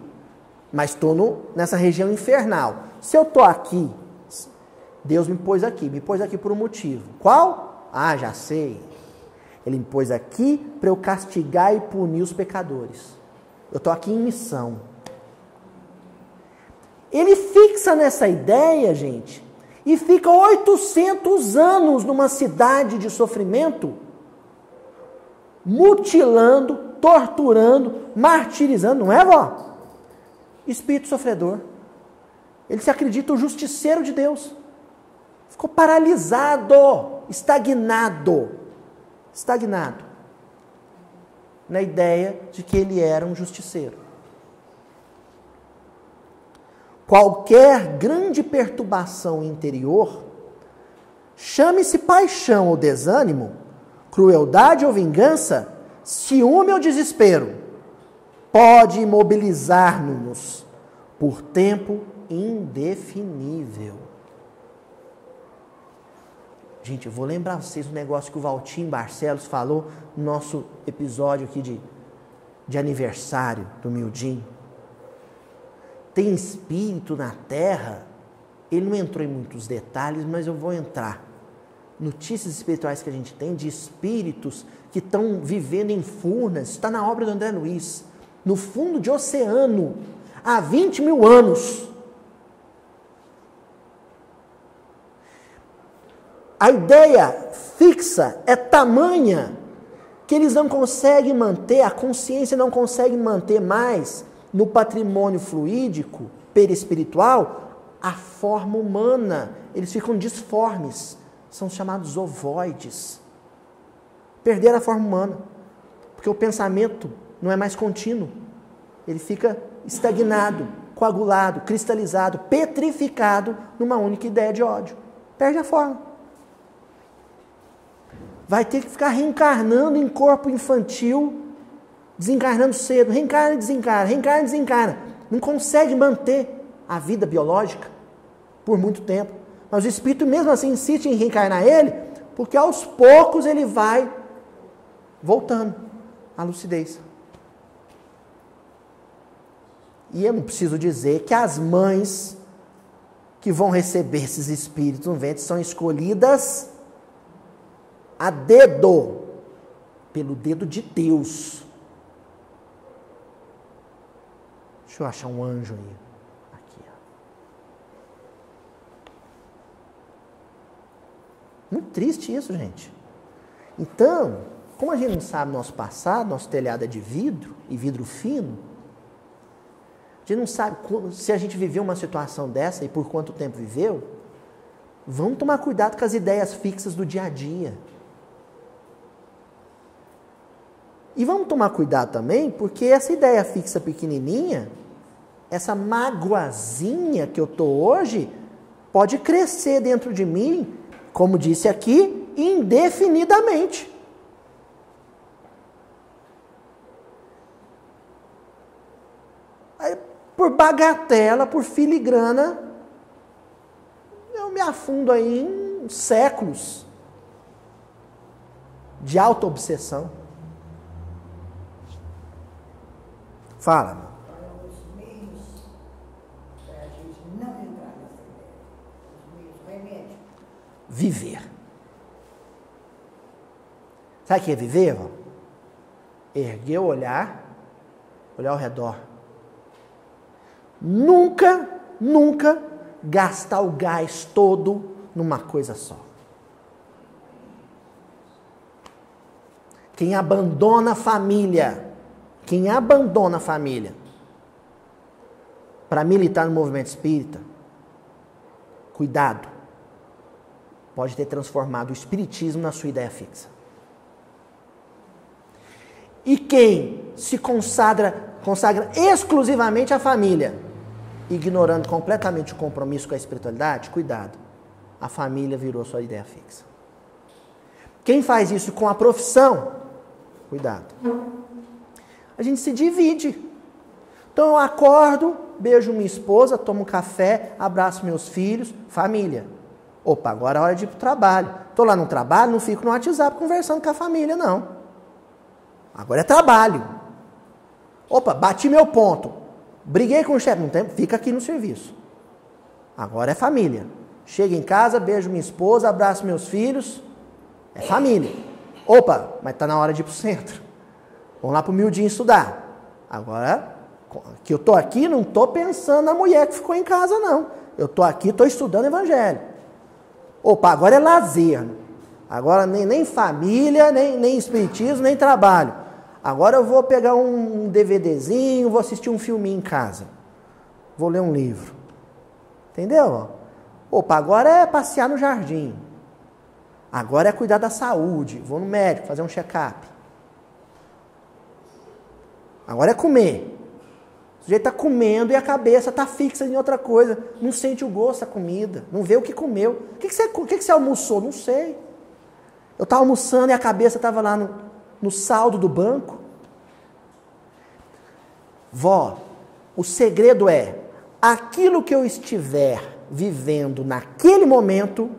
mas estou nessa região infernal. Se eu estou aqui, Deus me pôs aqui por um motivo. Qual? Já sei. Ele me pôs aqui para eu castigar e punir os pecadores. Eu estou aqui em missão. Ele fixa nessa ideia, gente, e fica 800 anos numa cidade de sofrimento, mutilando, torturando, martirizando, não é, vó? Espírito sofredor. Ele se acredita o justiceiro de Deus. Ficou paralisado, estagnado na ideia de que ele era um justiceiro. Qualquer grande perturbação interior, chame-se paixão ou desânimo, crueldade ou vingança, ciúme ou desespero, pode imobilizar-nos por tempo indefinível. Gente, eu vou lembrar vocês um negócio que o Valtim Barcelos falou no nosso episódio aqui de aniversário do Mildinho. Tem espírito na Terra, ele não entrou em muitos detalhes, mas eu vou entrar. Notícias espirituais que a gente tem de espíritos que estão vivendo em furnas, está na obra do André Luiz, no fundo de oceano, há 20 mil anos. A ideia fixa é tamanha que eles não conseguem manter, a consciência não consegue manter mais no patrimônio fluídico, perispiritual, a forma humana. Eles ficam disformes, são chamados ovoides. Perderam a forma humana, porque o pensamento não é mais contínuo. Ele fica estagnado, coagulado, cristalizado, petrificado numa única ideia de ódio. Perde a forma. Vai ter que ficar reencarnando em corpo infantil desencarnando cedo, reencarna e desencarna, reencarna e desencarna. Não consegue manter a vida biológica por muito tempo. Mas o espírito mesmo assim insiste em reencarnar ele, porque aos poucos ele vai voltando à lucidez. E eu não preciso dizer que as mães que vão receber esses espíritos no ventre são escolhidas a dedo, pelo dedo de Deus. Deixa eu achar um anjo aí. Aqui, ó. Muito triste isso, gente. Então, como a gente não sabe nosso passado, nosso telhado é de vidro, e vidro fino, a gente não sabe se a gente viveu uma situação dessa e por quanto tempo viveu. Vamos tomar cuidado com as ideias fixas do dia a dia. E vamos tomar cuidado também, porque essa ideia fixa pequenininha, essa magoazinha que eu estou hoje, pode crescer dentro de mim, como disse aqui, indefinidamente. Aí, por bagatela, por filigrana, eu me afundo aí em séculos de auto-obsessão. Fala. Os meios para a gente não entrar nessa ideia. Os meios, remédio. Viver. Sabe o que é viver, irmão? Erguer o olhar ao redor. Nunca gastar o gás todo numa coisa só. Quem abandona a família para militar no movimento espírita, cuidado, pode ter transformado o espiritismo na sua ideia fixa. E quem se consagra exclusivamente à família, ignorando completamente o compromisso com a espiritualidade, cuidado, a família virou sua ideia fixa. Quem faz isso com a profissão, cuidado. A gente se divide. Então eu acordo, beijo minha esposa, tomo um café, abraço meus filhos, família. Opa, agora é hora de ir para o trabalho. Estou lá no trabalho, não fico no WhatsApp conversando com a família, não. Agora é trabalho. Opa, bati meu ponto. Briguei com o chefe, não tem, fica aqui no serviço. Agora é família. Chego em casa, beijo minha esposa, abraço meus filhos. É família. Opa, mas está na hora de ir para o centro. Vamos lá para o miudinho estudar. Agora, que eu estou aqui, não estou pensando na mulher que ficou em casa, não. Eu estou aqui, estou estudando evangelho. Opa, agora é lazer. Agora nem família, nem espiritismo, nem trabalho. Agora eu vou pegar um DVDzinho, vou assistir um filminho em casa. Vou ler um livro. Entendeu? Opa, agora é passear no jardim. Agora é cuidar da saúde. Vou no médico, fazer um check-up. Agora é comer. O sujeito está comendo e a cabeça está fixa em outra coisa. Não sente o gosto da comida. Não vê o que comeu. O que você almoçou? Não sei. Eu estava almoçando e a cabeça estava lá no saldo do banco. Vó, o segredo é aquilo que eu estiver vivendo naquele momento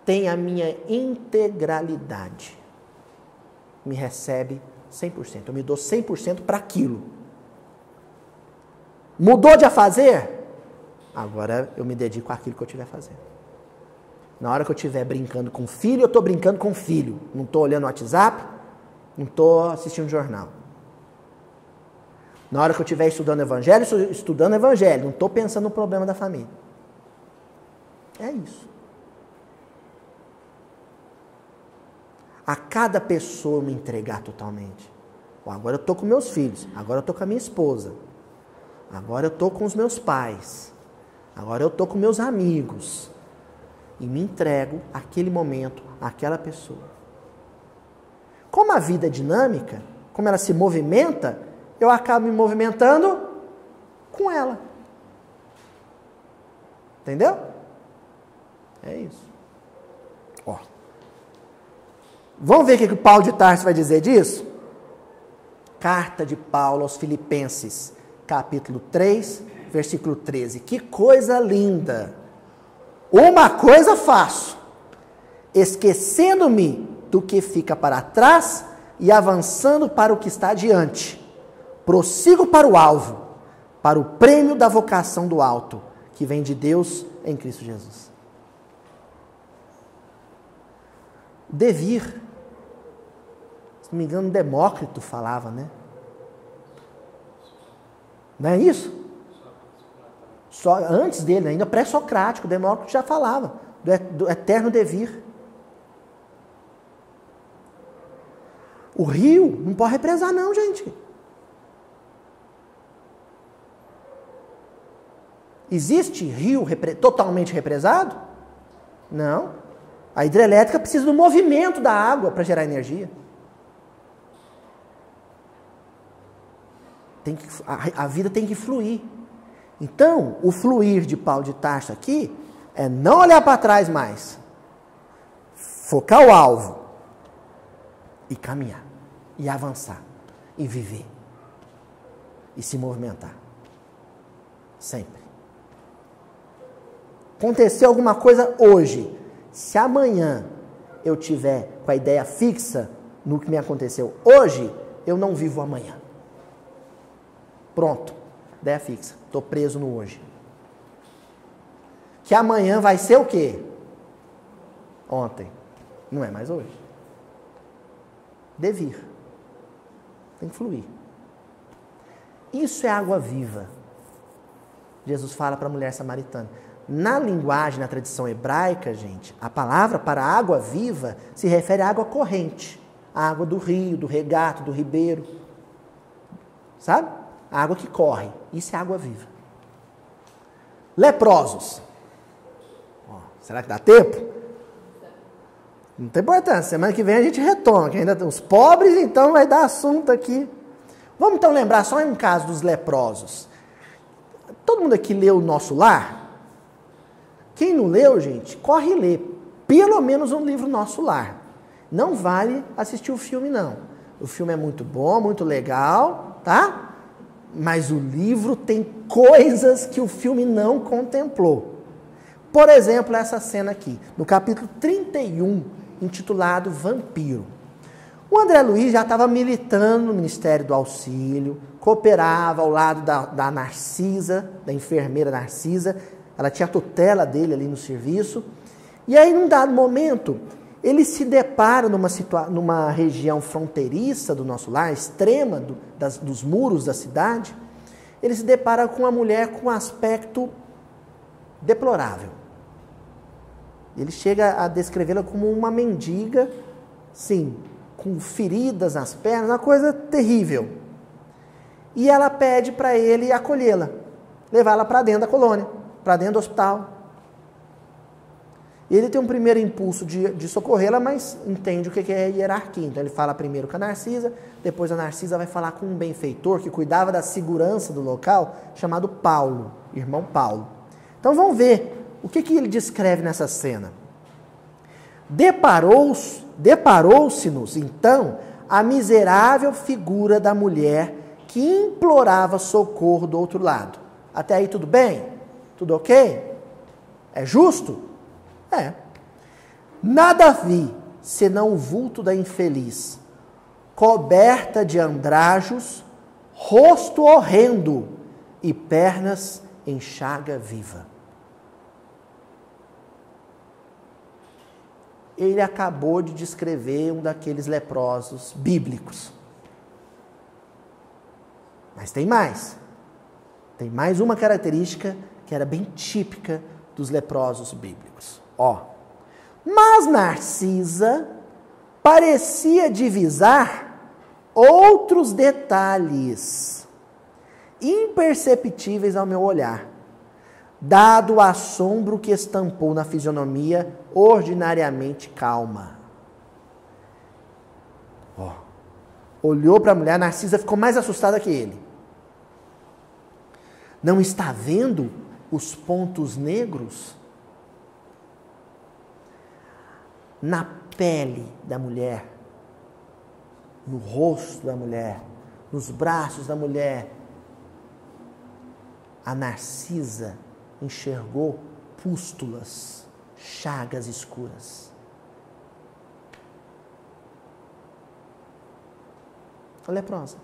tem a minha integralidade. Me recebe 100%. Eu me dou 100% para aquilo. Mudou de a fazer? Agora eu me dedico àquilo que eu estiver fazendo. Na hora que eu estiver brincando com o filho, eu estou brincando com o filho. Não estou olhando o WhatsApp, não estou assistindo jornal. Na hora que eu estiver estudando evangelho, estou estudando evangelho. Não estou pensando no problema da família. É isso. A cada pessoa eu me entregar totalmente. Bom, agora eu estou com meus filhos. Agora eu estou com a minha esposa. Agora eu estou com os meus pais. Agora eu estou com meus amigos. E me entrego àquele momento, àquela pessoa. Como a vida é dinâmica, como ela se movimenta, eu acabo me movimentando com ela. Entendeu? É isso. Ó. Vamos ver o que o Paulo de Tarso vai dizer disso? Carta de Paulo aos Filipenses, capítulo 3, versículo 13. Que coisa linda! Uma coisa faço, esquecendo-me do que fica para trás e avançando para o que está adiante. Prossigo para o alvo, para o prêmio da vocação do alto, que vem de Deus em Cristo Jesus. Devir. Se não me engano, Demócrito falava, né? Não é isso? Só antes dele, ainda pré-socrático, Demócrito já falava do eterno devir. O rio não pode represar não, gente. Existe rio totalmente represado? Não. A hidrelétrica precisa do movimento da água para gerar energia. A vida tem que fluir. Então, o fluir de Paulo de Tarso aqui é não olhar para trás mais. Focar o alvo. E caminhar. E avançar. E viver. E se movimentar. Sempre. Aconteceu alguma coisa hoje. Se amanhã eu tiver com a ideia fixa no que me aconteceu hoje, eu não vivo amanhã. Pronto. Ideia fixa. Estou preso no hoje. Que amanhã vai ser o quê? Ontem. Não é mais hoje. Devir. Tem que fluir. Isso é água viva. Jesus fala para a mulher samaritana. Na linguagem, na tradição hebraica, gente, a palavra para água viva se refere à água corrente. A água do rio, do regato, do ribeiro. Sabe? A água que corre. Isso é água viva. Leprosos. Será que dá tempo? Não tem importância. Semana que vem a gente retoma. Que ainda tem os pobres, então vai dar assunto aqui. Vamos então lembrar só um caso dos leprosos. Todo mundo aqui leu o Nosso Lar? Quem não leu, gente, corre e lê. Pelo menos um livro Nosso Lar. Não vale assistir o filme, não. O filme é muito bom, muito legal, tá? Mas o livro tem coisas que o filme não contemplou. Por exemplo, essa cena aqui, no capítulo 31, intitulado Vampiro. O André Luiz já estava militando no Ministério do Auxílio, cooperava ao lado da Narcisa, da enfermeira Narcisa. Ela tinha a tutela dele ali no serviço. E aí, num dado momento, ele se depara numa região fronteiriça do Nosso Lar, extrema dos muros da cidade. Ele se depara com uma mulher com um aspecto deplorável. Ele chega a descrevê-la como uma mendiga, sim, com feridas nas pernas, uma coisa terrível. E ela pede para ele acolhê-la, levá-la para dentro da colônia, para dentro do hospital. Ele tem um primeiro impulso de socorrê-la, mas entende o que é hierarquia. Então ele fala primeiro com a Narcisa, depois a Narcisa vai falar com um benfeitor que cuidava da segurança do local, chamado Paulo, irmão Paulo. Então vamos ver o que ele descreve nessa cena. Deparou-se-nos, então, a miserável figura da mulher que implorava socorro do outro lado. Até aí tudo bem? Tudo ok? É justo? É. Nada vi, senão o vulto da infeliz, coberta de andrajos, rosto horrendo e pernas em chaga viva. Ele acabou de descrever um daqueles leprosos bíblicos. Mas tem mais. Tem mais uma característica que era bem típica dos leprosos bíblicos. Mas Narcisa parecia divisar outros detalhes imperceptíveis ao meu olhar, dado o assombro que estampou na fisionomia ordinariamente calma. Olhou para a mulher, Narcisa ficou mais assustada que ele. Não está vendo os pontos negros? na pele da mulher, no rosto da mulher, nos braços da mulher, a Narcisa enxergou pústulas, chagas escuras. A leprosa.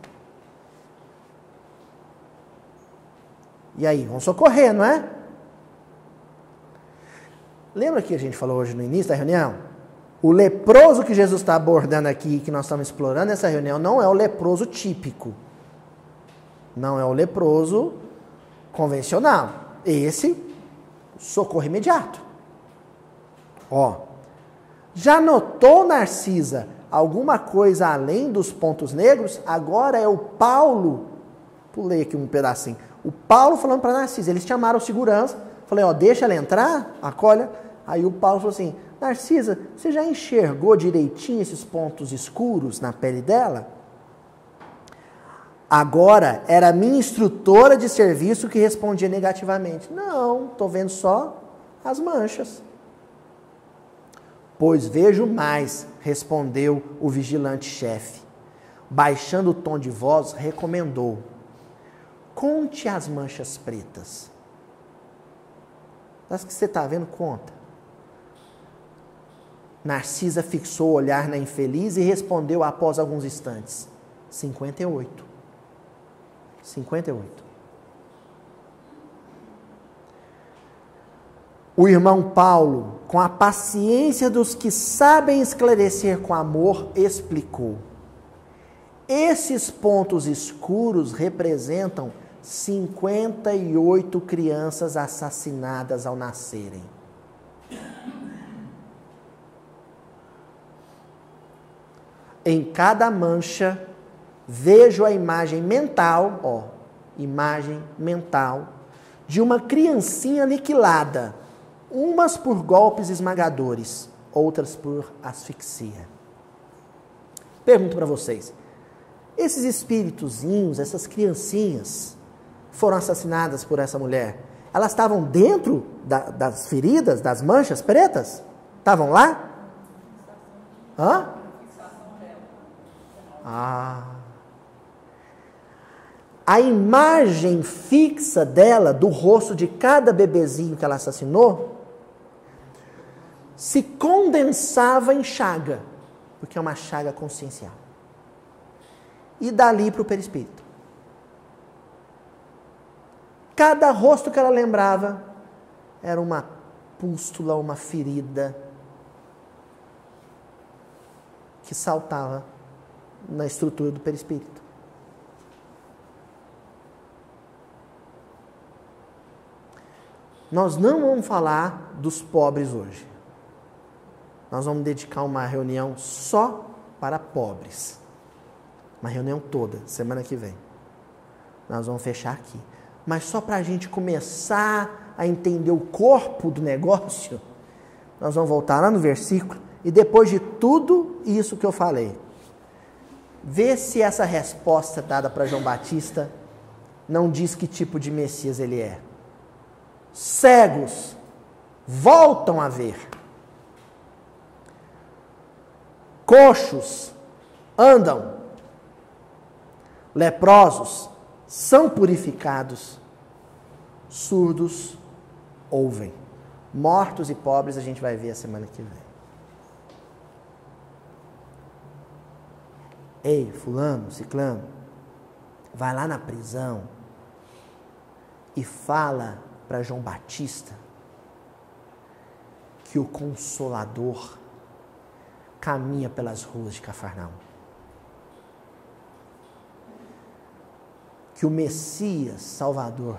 E aí, vamos socorrer, não é? Lembra que a gente falou hoje no início da reunião? O leproso que Jesus está abordando aqui, que nós estamos explorando nessa reunião, não é o leproso típico. Não é o leproso convencional. Esse, socorro imediato. Ó, já notou, Narcisa, alguma coisa além dos pontos negros? Agora é o Paulo, pulei aqui um pedacinho, o Paulo falando para Narcisa, eles chamaram segurança, falei, ó, deixa ela entrar, acolha. Aí o Paulo falou assim, Narcisa, você já enxergou direitinho esses pontos escuros na pele dela? Agora, era a minha instrutora de serviço que respondia negativamente. Não, estou vendo só as manchas. Pois vejo mais, respondeu o vigilante-chefe. Baixando o tom de voz, recomendou. Conte as manchas pretas. Das que você está vendo, conta. Narcisa fixou o olhar na infeliz e respondeu após alguns instantes. 58. 58. O irmão Paulo, com a paciência dos que sabem esclarecer com amor, explicou. Esses pontos escuros representam 58 crianças assassinadas ao nascerem. Em cada mancha, vejo a imagem mental, imagem mental, de uma criancinha aniquilada, umas por golpes esmagadores, outras por asfixia. Pergunto para vocês, esses espíritozinhos, essas criancinhas, foram assassinadas por essa mulher, elas estavam dentro das feridas, das manchas pretas? Estavam lá? Hã? A imagem fixa dela, do rosto de cada bebezinho que ela assassinou, se condensava em chaga, porque é uma chaga consciencial. E dali para o perispírito. Cada rosto que ela lembrava era uma pústula, uma ferida que saltava na estrutura do perispírito. Nós não vamos falar dos pobres hoje. Nós vamos dedicar uma reunião só para pobres. Uma reunião toda, semana que vem. Nós vamos fechar aqui. Mas só para a gente começar a entender o corpo do negócio, nós vamos voltar lá no versículo e depois de tudo isso que eu falei, vê se essa resposta dada para João Batista não diz que tipo de Messias ele é. Cegos voltam a ver. Coxos andam. Leprosos são purificados. Surdos ouvem. Mortos e pobres a gente vai ver a semana que vem. Ei, fulano, ciclano, vai lá na prisão e fala para João Batista que o Consolador caminha pelas ruas de Cafarnaum. Que o Messias Salvador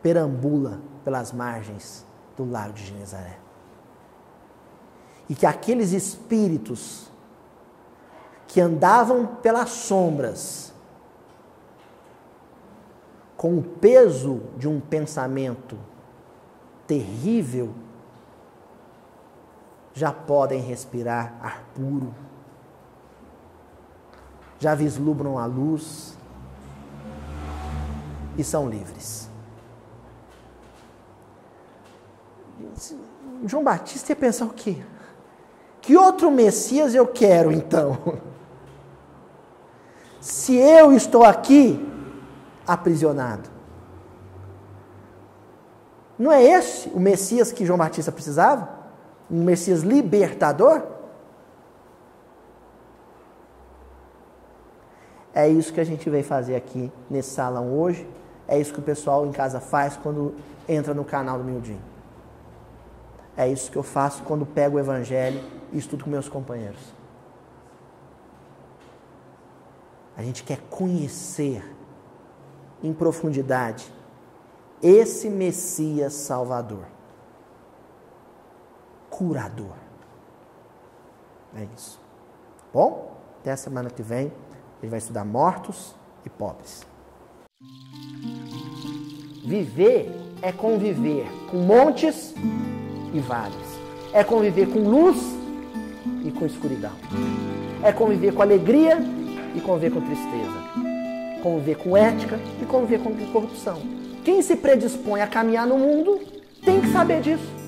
perambula pelas margens do lago de Genezaré. E que aqueles espíritos que andavam pelas sombras, com o peso de um pensamento terrível, já podem respirar ar puro, já vislumbram a luz e são livres. João Batista ia pensar o quê? Que outro Messias eu quero, então? Se eu estou aqui aprisionado. Não é esse o Messias que João Batista precisava? Um Messias libertador? É isso que a gente veio fazer aqui nesse salão hoje. É isso que o pessoal em casa faz quando entra no canal do Mildinho. É isso que eu faço quando pego o Evangelho e estudo com meus companheiros. A gente quer conhecer em profundidade esse Messias Salvador, curador. É isso. Bom, até a semana que vem, ele vai estudar mortos e pobres. Viver é conviver com montes e vales. É conviver com luz e com escuridão. É conviver com alegria e conviver com tristeza. Conviver com ética e conviver com corrupção. Quem se predispõe a caminhar no mundo tem que saber disso.